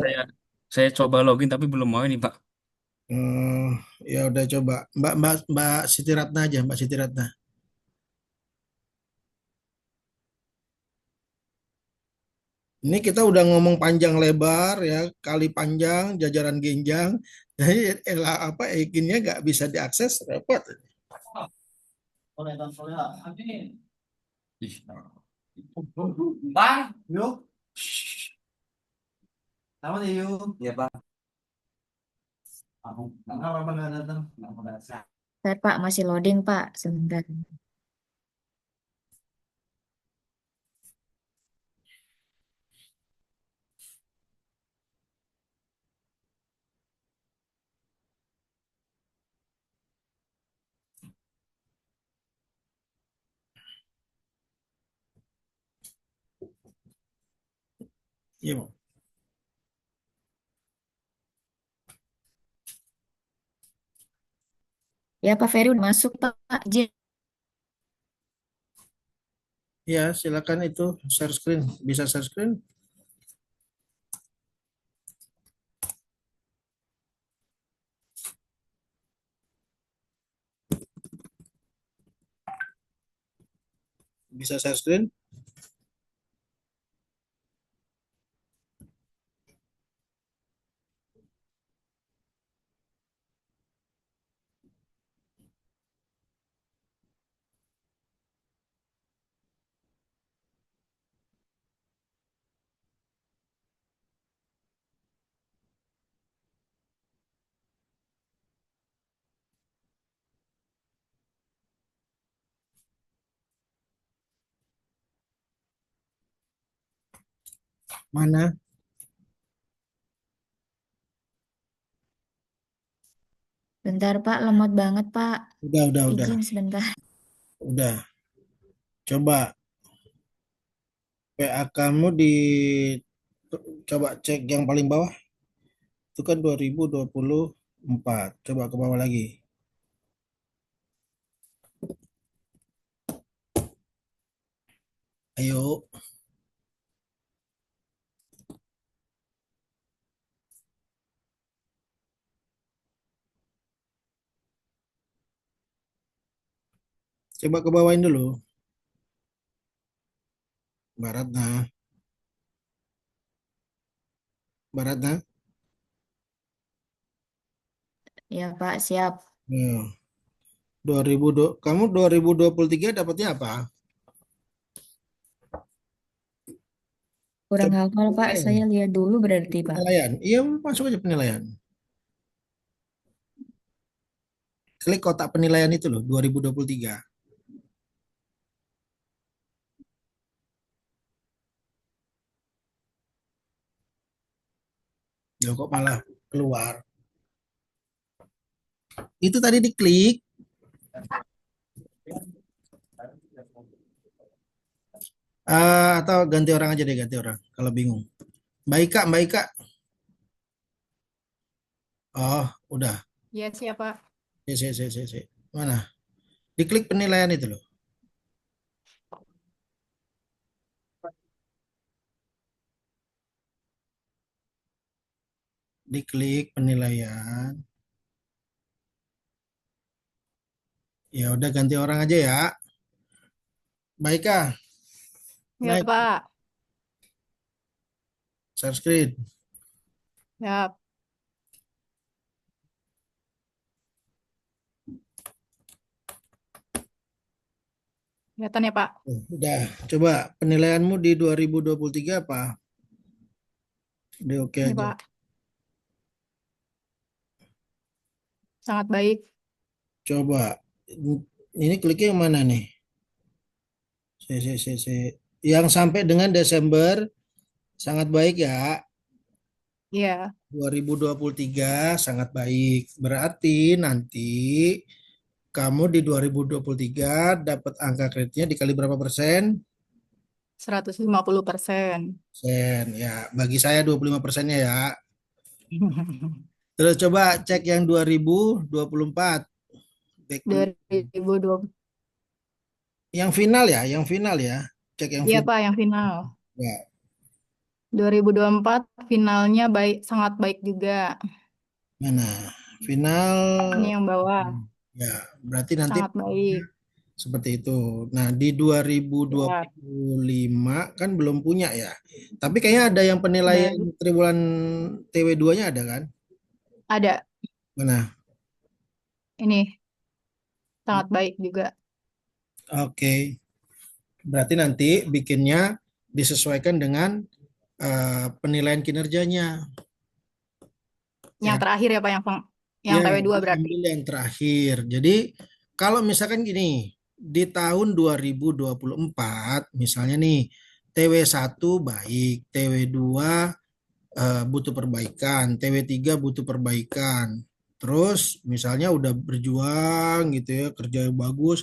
saya coba login tapi belum mau ini Pak. eh, ya udah coba. Mbak Siti Ratna aja, Mbak Siti Ratna. Ini kita udah ngomong panjang lebar ya, kali panjang, jajaran genjang. Jadi apa izinnya nggak bisa diakses, repot. Bang, yuk. Sama nih yuk. Ya, Pak. Kenapa nggak datang? Saya Pak masih loading Pak, sebentar. Iya, Pak. Ya, Pak Ferry udah masuk, Pak. Izin. Ya, silakan itu share screen. Bisa share screen? Bisa share screen? Mana? Bentar, Pak. Lemot banget, Pak. Udah. Izin sebentar. Udah. Coba PA kamu coba cek yang paling bawah. Itu kan 2024. Coba ke bawah lagi. Ayo. Coba ke bawahin dulu. Baratna. Baratna. Ya, Pak. Siap. Nah, 2002, kamu 2023 dapatnya apa? Kurang Coba hafal, Pak. penilaian. Saya lihat dulu berarti, Pak. Penilaian. Iya, masuk aja penilaian. Klik kotak penilaian itu loh, 2023. Loh, kok malah keluar? Itu tadi diklik. Atau ganti orang aja deh, ganti orang. Kalau bingung. Baik Kak, baik Kak. Oh, udah. Ya, siapa? Si. Mana? Diklik penilaian itu loh. Diklik penilaian. Ya udah ganti orang aja ya. Baik Kak. Ya, Naik Pak. share screen. Ya, kelihatan ya, Pak. Udah. Coba penilaianmu di 2023 apa? Udah oke Ini, aja. Pak. Sangat baik. Coba. Ini kliknya yang mana nih? Si. Yang sampai dengan Desember sangat baik ya. Iya. 2023 sangat baik. Berarti nanti kamu di 2023 dapat angka kreditnya dikali berapa persen? 150%. Ya, bagi saya 25%-nya ya. Terus coba cek yang 2024. Back dulu. 2020. Yang final ya, yang final ya. Cek yang Iya, final. Pak, yang final. Ya, 2024 finalnya baik, sangat baik juga. mana? Final. Ini yang bawah. Ya, berarti nanti Sangat baik. seperti itu. Nah, di Ya, 2025 kan belum punya ya. Tapi kayaknya ada yang penilaian baru triwulan TW2-nya ada kan? ada. Mana? Ini sangat baik juga. Oke. Berarti nanti bikinnya disesuaikan dengan penilaian kinerjanya. Yang Ya, terakhir ya, Pak, yang ya, TW2 berarti. diambil yang terakhir. Jadi kalau misalkan gini, di tahun 2024 misalnya nih TW1 baik, TW2 butuh perbaikan, TW3 butuh perbaikan. Terus misalnya udah berjuang gitu ya, kerja yang bagus,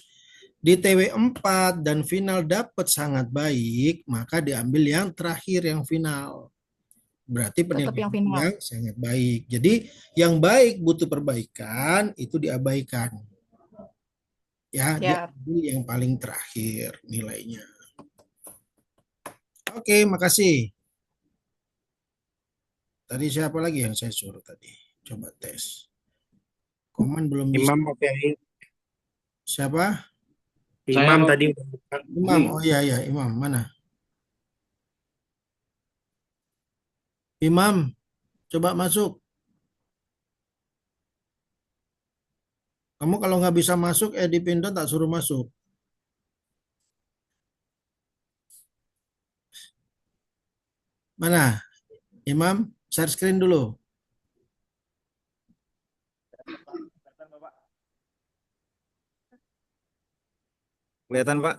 di TW4 dan final dapat sangat baik, maka diambil yang terakhir yang final. Berarti Tetap yang penilaian final. yang sangat baik. Jadi yang baik butuh perbaikan itu diabaikan. Ya, Ya, diambil yang paling terakhir nilainya. Oke, makasih. Tadi siapa lagi yang saya suruh tadi? Coba tes. Koman belum bisa. Imam Pak Ferry. Siapa? Imam Pak. tadi. Imam. Oh iya, iya. Imam. Mana? Imam. Coba masuk. Kamu kalau nggak bisa masuk, di Pindo tak suruh masuk. Mana? Imam, share screen dulu. Kelihatan Pak?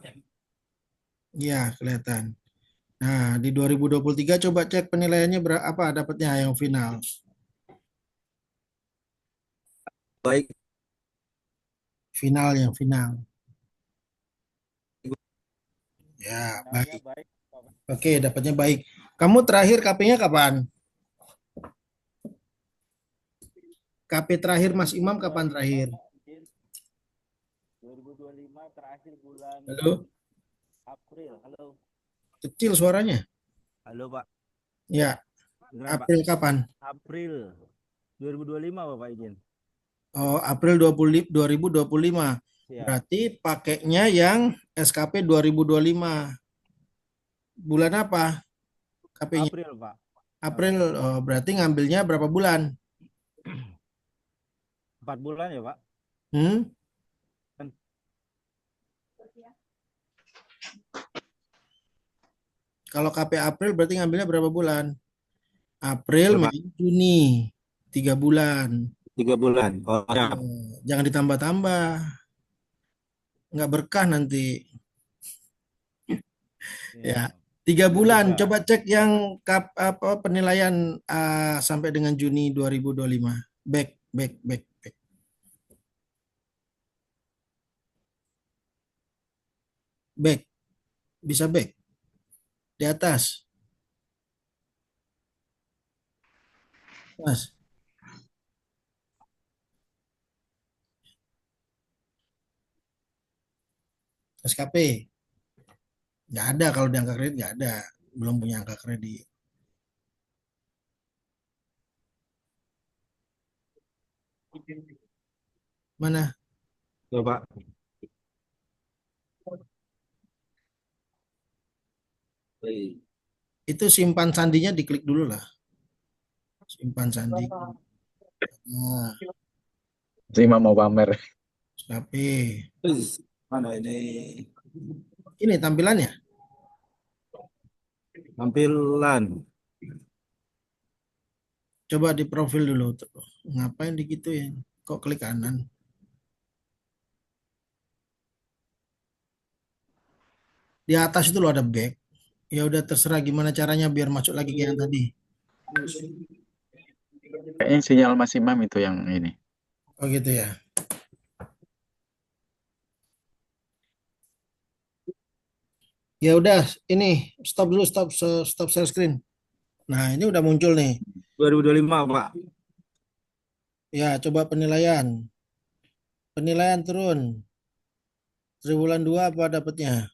Iya, kelihatan. Nah, di 2023 coba cek penilaiannya berapa dapatnya yang final. Baik. Final yang final. Ya, baik. Oke, dapatnya baik. Kamu terakhir KP-nya kapan? KP terakhir Mas Imam kapan terakhir? 2025 terakhir bulan Halo? April. Halo. Kecil suaranya. Halo Pak. Ya, Beneran, Pak? April kapan? April 2025 Bapak izin. Oh, April 2025. Siap. Berarti pakainya yang SKP 2025. Bulan apa KP-nya? April Pak. April. Oh, berarti ngambilnya berapa bulan? 4 bulan ya Pak. Hmm? Kalau KP April berarti ngambilnya berapa bulan? April, Berapa? Mei, Juni. 3 bulan. 3 bulan. Oh, ya. Jangan ditambah-tambah. Nggak berkah nanti. Ya. 3 bulan. Pak. Coba cek yang penilaian sampai dengan Juni 2025. Back. Back. Bisa back. Di atas. Mas. SKP. Nggak ada kalau di angka kredit, nggak ada. Belum punya angka kredit. Mana? Tuh, Pak. Itu simpan sandinya diklik dulu lah. Simpan sandi. Nah, Imam mau pamer. SKP. Mana ini? Ini tampilannya. Tampilan. Coba di profil dulu. Ngapain digituin? Kok klik kanan? Di atas itu loh ada back. Ya udah terserah gimana caranya biar masuk lagi ke yang tadi. Kayaknya sinyal Mas Imam itu yang ini. Oh gitu ya. Ya udah, ini stop dulu, stop share screen. Nah, ini udah muncul nih. 2025 Pak. Ya, coba penilaian. Penilaian turun. Triwulan 2 apa dapatnya?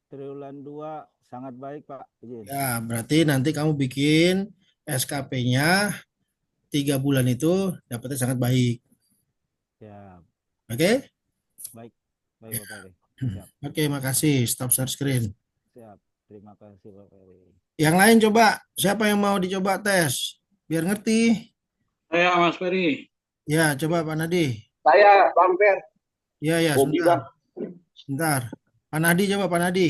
Triwulan 2 sangat baik Pak. Izin. Ya, berarti nanti kamu bikin SKP-nya 3 bulan itu dapatnya sangat baik. Siap. Oke? Baik. Baik Ya. Bapak Ferry. Siap. Oke, makasih. Stop share screen. Siap. Terima kasih Bapak Ferry. Yang lain coba, siapa yang mau dicoba tes? Biar ngerti. Saya Mas Ferry. Ya, coba Pak Nadi. Saya Bang Fer. Ya, sebentar. Sebentar. Pak Nadi coba, Pak Nadi.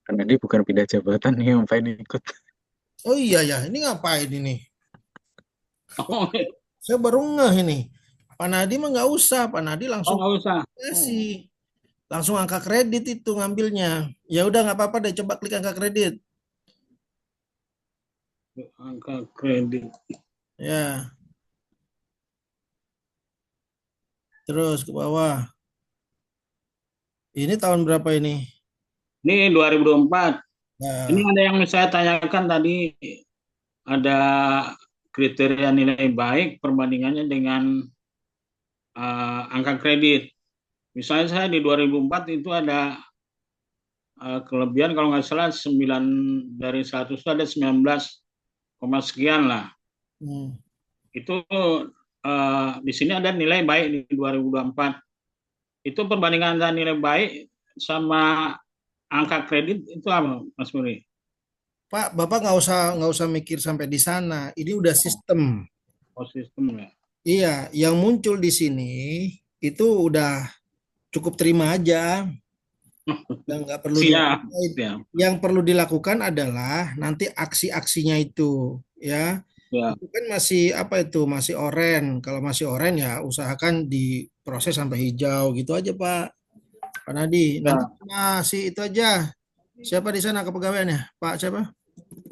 Karena dia bukan pindah jabatan nih, ngapain ikut. Oh iya ya, ini ngapain ini? Oh, Saya baru ngeh ini. Pak Nadi mah nggak usah, Pak Nadi langsung nggak usah. sih. Langsung angka kredit itu ngambilnya. Ya udah nggak apa-apa deh, coba klik angka kredit. Angka kredit. Ya. Terus ke bawah. Ini tahun berapa ini? Ini 2024. Ini Nah, ada yang saya tanyakan tadi, ada kriteria nilai baik perbandingannya dengan angka kredit. Misalnya saya di 2004 itu ada kelebihan kalau nggak salah 9 dari 100 itu ada 19, sekian lah. hmm. Itu di sini ada nilai baik di 2024. Itu perbandingan antara nilai baik sama angka kredit itu apa, Mas Muri? Pak, Bapak nggak usah mikir sampai di sana. Ini udah sistem. Oh, sistem ya. Iya, yang muncul di sini itu udah cukup terima aja. Dan nggak perlu Siap, dilakukan. siap. Yang perlu dilakukan adalah nanti aksi-aksinya itu, ya. Ya, Itu kan masih apa itu? Masih oren. Kalau masih oren ya usahakan diproses sampai hijau gitu aja, Pak. Pak Nadi. Nanti ya. masih itu aja. Siapa di sana kepegawaiannya? Pak siapa?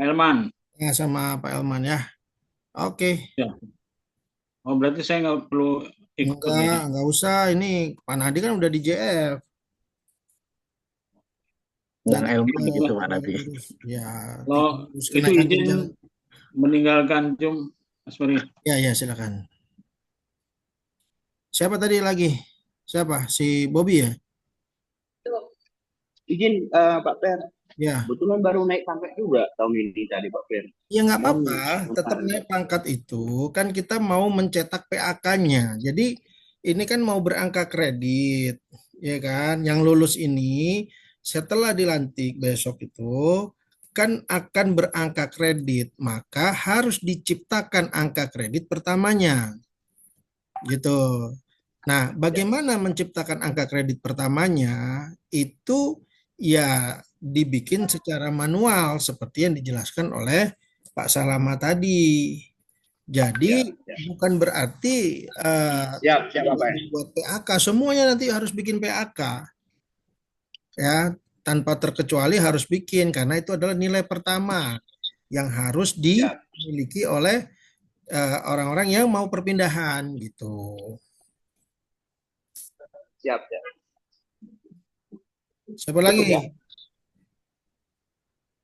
Elman. Nah, sama Pak Elman ya. Oke. Ya. Oh, berarti saya nggak perlu ikut nih. Enggak usah. Ini Pak Nadi kan udah di JF. Dan Bung Elman gitu Pak Nadi. ya, Kalau terus itu kenaikan izin jenjang. meninggalkan Jum, Mas Muri. Ya, silakan. Siapa tadi lagi? Siapa? Si Bobby ya? Izin Pak Per, Ya. kebetulan baru naik pangkat juga tahun ini tadi Pak Per. Ya nggak Mau apa-apa, tetap tanya. naik pangkat itu kan kita mau mencetak PAK-nya. Jadi ini kan mau berangka kredit, ya kan? Yang lulus ini setelah dilantik besok itu kan akan berangka kredit, maka harus diciptakan angka kredit pertamanya, gitu. Nah, bagaimana menciptakan angka kredit pertamanya? Itu ya dibikin secara manual seperti yang dijelaskan oleh Pak Salama tadi. Jadi bukan berarti Siap Pak. buat PAK, semuanya nanti harus bikin PAK. Ya, tanpa terkecuali harus bikin karena itu adalah nilai pertama yang harus dimiliki oleh orang-orang yang mau perpindahan gitu. Siap. Siapa lagi?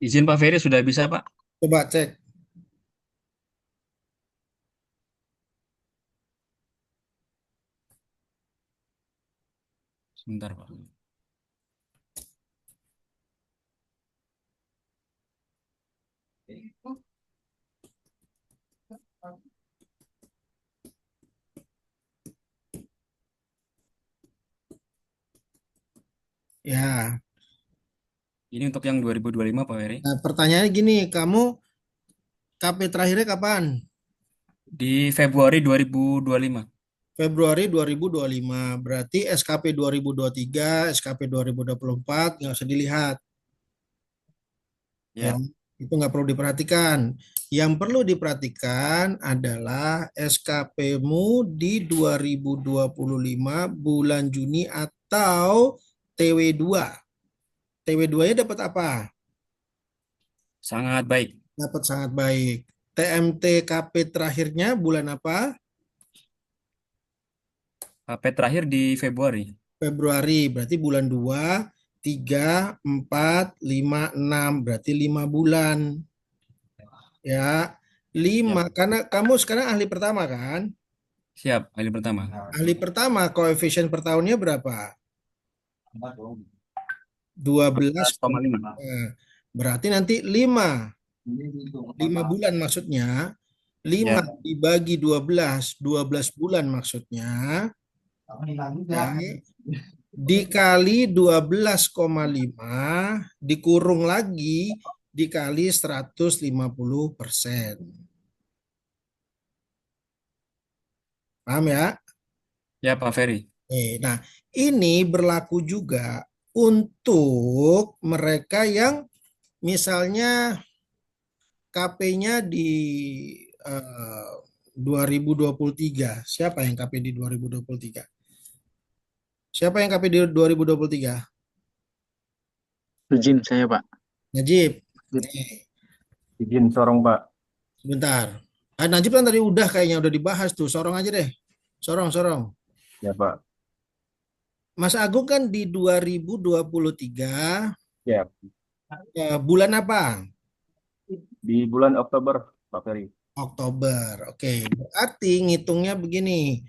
Izin Pak Ferry sudah bisa Pak? Coba cek. Sebentar Pak. Ya. Ini untuk yang 2025 Pak Ferry. Nah, pertanyaannya gini, kamu KP terakhirnya kapan? Di Februari 2025. Februari 2025. Berarti SKP 2023, SKP 2024 nggak usah dilihat. Ya, itu nggak perlu diperhatikan. Yang perlu diperhatikan adalah SKP-mu di 2025 bulan Juni atau TW2. TW2-nya dapat apa? Sangat baik. Dapat sangat baik. TMT KP terakhirnya bulan apa? KP terakhir di Februari. Februari, berarti bulan 2, 3, 4, 5, 6, berarti 5 bulan. Ya, 5, karena kamu sekarang ahli pertama kan? Siap, ahli pertama. Ahli pertama, koefisien per tahunnya berapa? 12,5. Berarti nanti 5 bulan maksudnya. 5 dibagi 12 bulan maksudnya. Ya, dikali 12,5 dikurung lagi dikali 150%. Paham ya? Ya Pak Ferry. Nah, ini berlaku juga untuk mereka yang misalnya KP-nya di 2023. Siapa yang KP di 2023? Siapa yang KP di 2023? Izin saya Pak. Najib. Izin sorong Pak. Sebentar. Najib kan tadi udah kayaknya udah dibahas tuh. Sorong aja deh. Sorong. Ya Pak. Mas Agung kan di 2023 Ya, bulan apa? di bulan Oktober Pak Ferry. Oktober. Oke, berarti ngitungnya begini.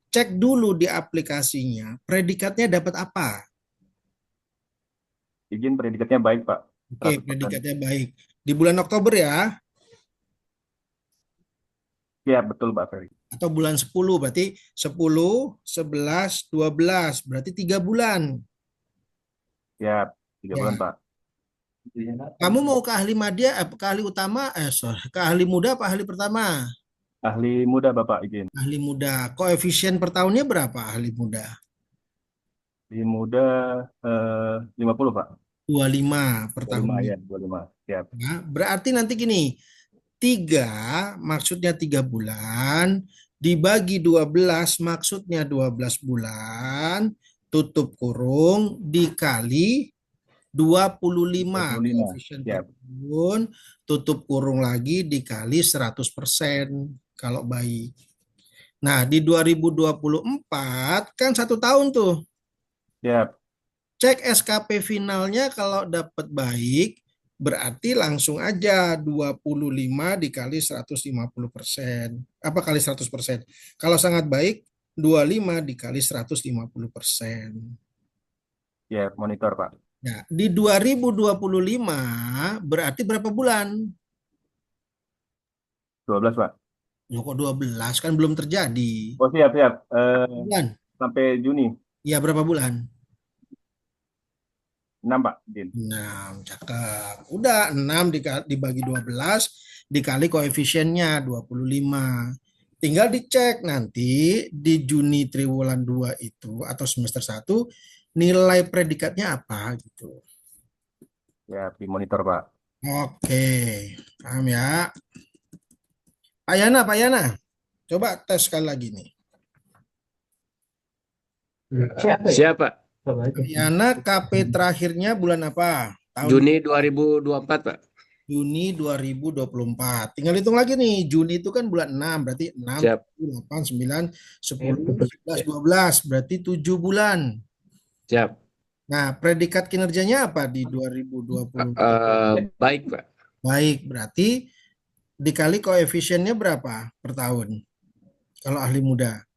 Cek dulu di aplikasinya, predikatnya dapat apa? Izin predikatnya baik Pak. Oke, 100%. predikatnya baik. Di bulan Oktober ya, Ya, betul Pak Ferry. atau bulan 10, berarti 10, 11, 12, berarti 3 bulan. Ya, 3 bulan Ya. Pak. Kamu mau ke ahli madya, ke ahli utama, ke ahli muda apa ahli pertama? Ahli muda Bapak izin. Ahli muda. Koefisien per tahunnya berapa ahli muda? Ahli muda 50 Pak. 25 per 25 tahunnya. ya, 25. Siap. Nah, berarti nanti gini, 3 maksudnya 3 bulan, dibagi 12 maksudnya 12 bulan, tutup kurung, dikali 25 25. koefisien Siap. per tahun, tutup kurung lagi dikali 100% kalau baik. Nah, di 2024 kan 1 tahun tuh. Siap. Cek SKP finalnya kalau dapat baik, berarti langsung aja 25 dikali 150%. Apa kali 100%? Kalau sangat baik, 25 dikali 150%. Ya, monitor Pak. Nah, di 2025 berarti berapa bulan? 12 Pak. Loh, kok 12? Kan belum terjadi. Oh siap, siap. Bulan? Sampai Juni. Ya, berapa bulan? 6 Pak. Izin. 6, cakep. Udah, 6 dibagi 12, dikali koefisiennya 25. Tinggal dicek nanti di Juni triwulan 2 itu atau semester 1 nilai predikatnya apa gitu. Ya, di monitor Pak. Oke, paham ya. Pak Yana, coba tes sekali lagi nih. Siap, Pak. Pak Yana, KP terakhirnya bulan apa? Juni 2024, Pak. Juni 2024. Tinggal hitung lagi nih. Juni itu kan bulan 6, berarti 6, Siap. 8, 9, 10, 11, 12, berarti 7 bulan. Siap. Nah, predikat kinerjanya apa di 2020? Baik, Pak. Baik, berarti dikali koefisiennya berapa per tahun? Kalau ahli muda.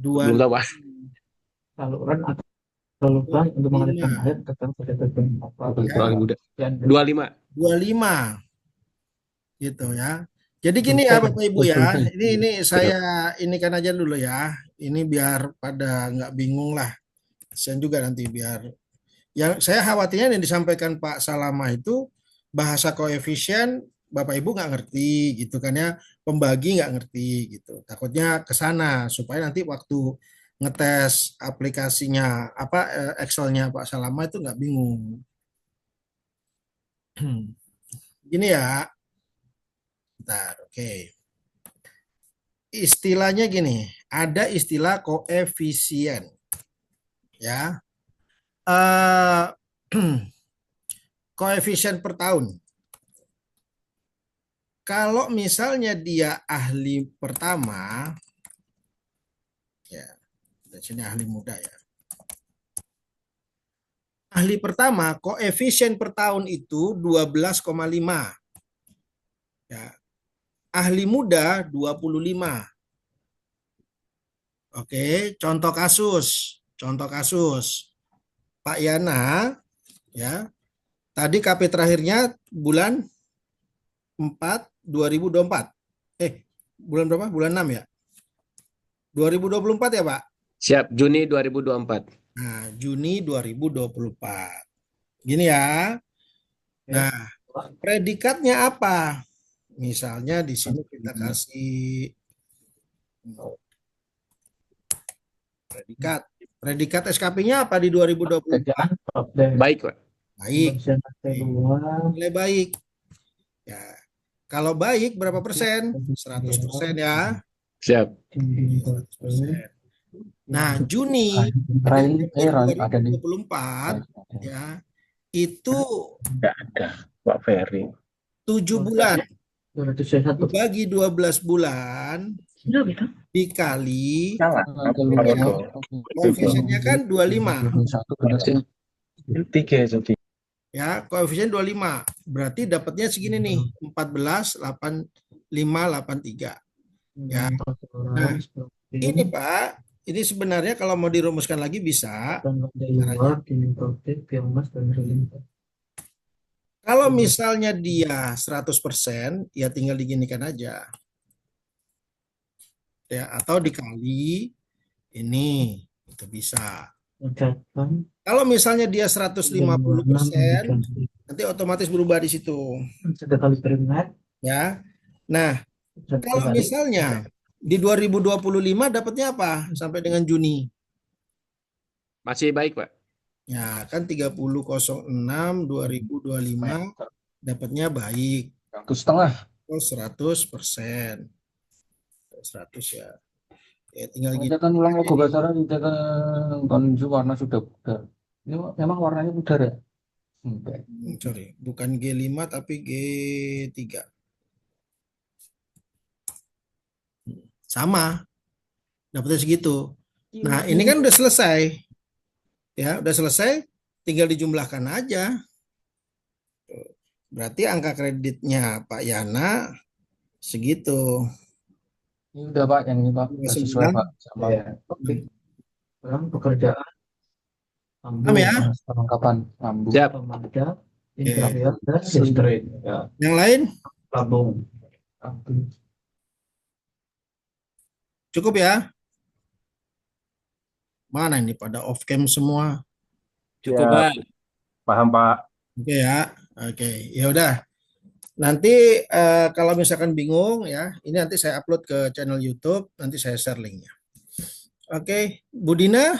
2. Belum tahu, Pak. Saluran atau saluran untuk mengalirkan air ke dalam Ahli muda. 25. 25. Gitu ya. Jadi gini ya Bapak Ibu ya. Ini saya inikan aja dulu ya. Ini biar pada nggak bingung lah. Kasian juga nanti biar. Yang saya khawatirnya yang disampaikan Pak Salama itu bahasa koefisien Bapak Ibu nggak ngerti gitu kan ya. Pembagi nggak ngerti gitu. Takutnya ke sana supaya nanti waktu ngetes aplikasinya apa Excelnya Pak Salama itu nggak bingung. Gini ya. Bentar, oke. Istilahnya gini, ada istilah koefisien. Ya. Koefisien per tahun. Kalau misalnya dia ahli pertama, ya, di sini ahli muda ya. Ahli pertama, koefisien per tahun itu 12,5. Ya. Ahli muda 25. Oke, contoh kasus. Pak Yana, ya. Tadi KP terakhirnya bulan 4 2024. Bulan berapa? Bulan 6 ya? 2024 ya, Pak? Siap, Juni 2024. Nah, Juni 2024. Gini ya. Nah, predikatnya apa? Misalnya di sini kita kasih predikat SKP-nya apa di 2024? Baik, Pak. Baik. Nilai baik. Ya. Kalau baik berapa persen? 100% ya. Siap. 100%. Nah, Juni 2024 ya, itu Nggak ada, Pak Ferry. 7 bulan. Dibagi 12 bulan, dikali Salah. koefisiennya kan 25 3 jadi. ya, koefisien 25. Berarti dapatnya segini nih, 14 8 5 83 ya. Nah, ini Pak, ini sebenarnya kalau mau dirumuskan lagi bisa. Kalau misalnya dia 100%, ya tinggal diginikan aja. Ya, atau dikali ini, itu bisa. Kalau misalnya dia 150%, nanti otomatis berubah di situ. Ya. Nah, kalau misalnya di 2025 dapatnya apa sampai dengan Juni? Masih baik, Pak. Ya, kan 30.06 2025 dapatnya baik. 1,5. 100%. 100 ya. Ya tinggal gitu. Pencetan ulang logo Basara, pencetan konju warna sudah pudar. Ini memang warnanya pudar ya? Enggak. Sorry, bukan G5 tapi G3. Sama. Dapatnya segitu. Nah, ini kan udah selesai. Ya, udah selesai, tinggal dijumlahkan aja. Berarti angka kreditnya Pak Yana segitu. Ini udah Pak, yang ini Pak, udah sesuai Pak sama Oke. Pekerjaan Paham ya? perlengkapan lambu. Siap. Pemadam, interior, dan listrik. Ya, Yang lain tabung. cukup ya? Mana ini pada off cam semua? Cukup, Ya, Pak. paham Pak. Oke ya. Oke, ya udah. Nanti kalau misalkan bingung ya, ini nanti saya upload ke channel YouTube, nanti saya share linknya. Oke, Bu Dina?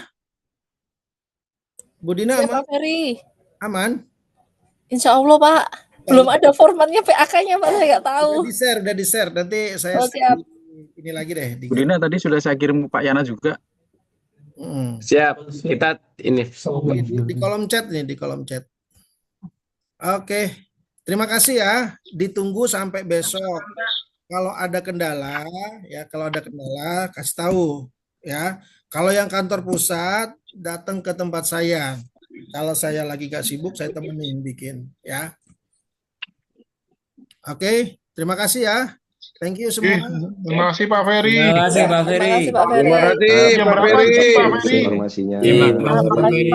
Bu Dina Ya, aman? Pak Ferry. Aman? Insya Allah, Pak. Belum ada formatnya PAK-nya, Pak. Saya nggak tahu. Udah di-share. Nanti saya Oh, siap. ini lagi deh. Bu Dina tadi sudah saya kirim ke Pak Yana juga. Siap. Kita ini. Di kolom chat nih, di kolom chat. Oke. Terima kasih ya. Ditunggu sampai besok. Kalau ada kendala, kasih tahu ya. Kalau yang kantor pusat datang ke tempat saya. Kalau saya lagi gak sibuk, saya temenin bikin ya. Oke, terima kasih ya. Thank you semua. Terima kasih Pak Ferry. Terima kasih Pak Ferry. Terima kasih, Pak Ferry. Terima kasih Jam Pak berapa Ferry. itu, Pak Ferry? Informasinya. Terima Terima kasih, Pak Ferry.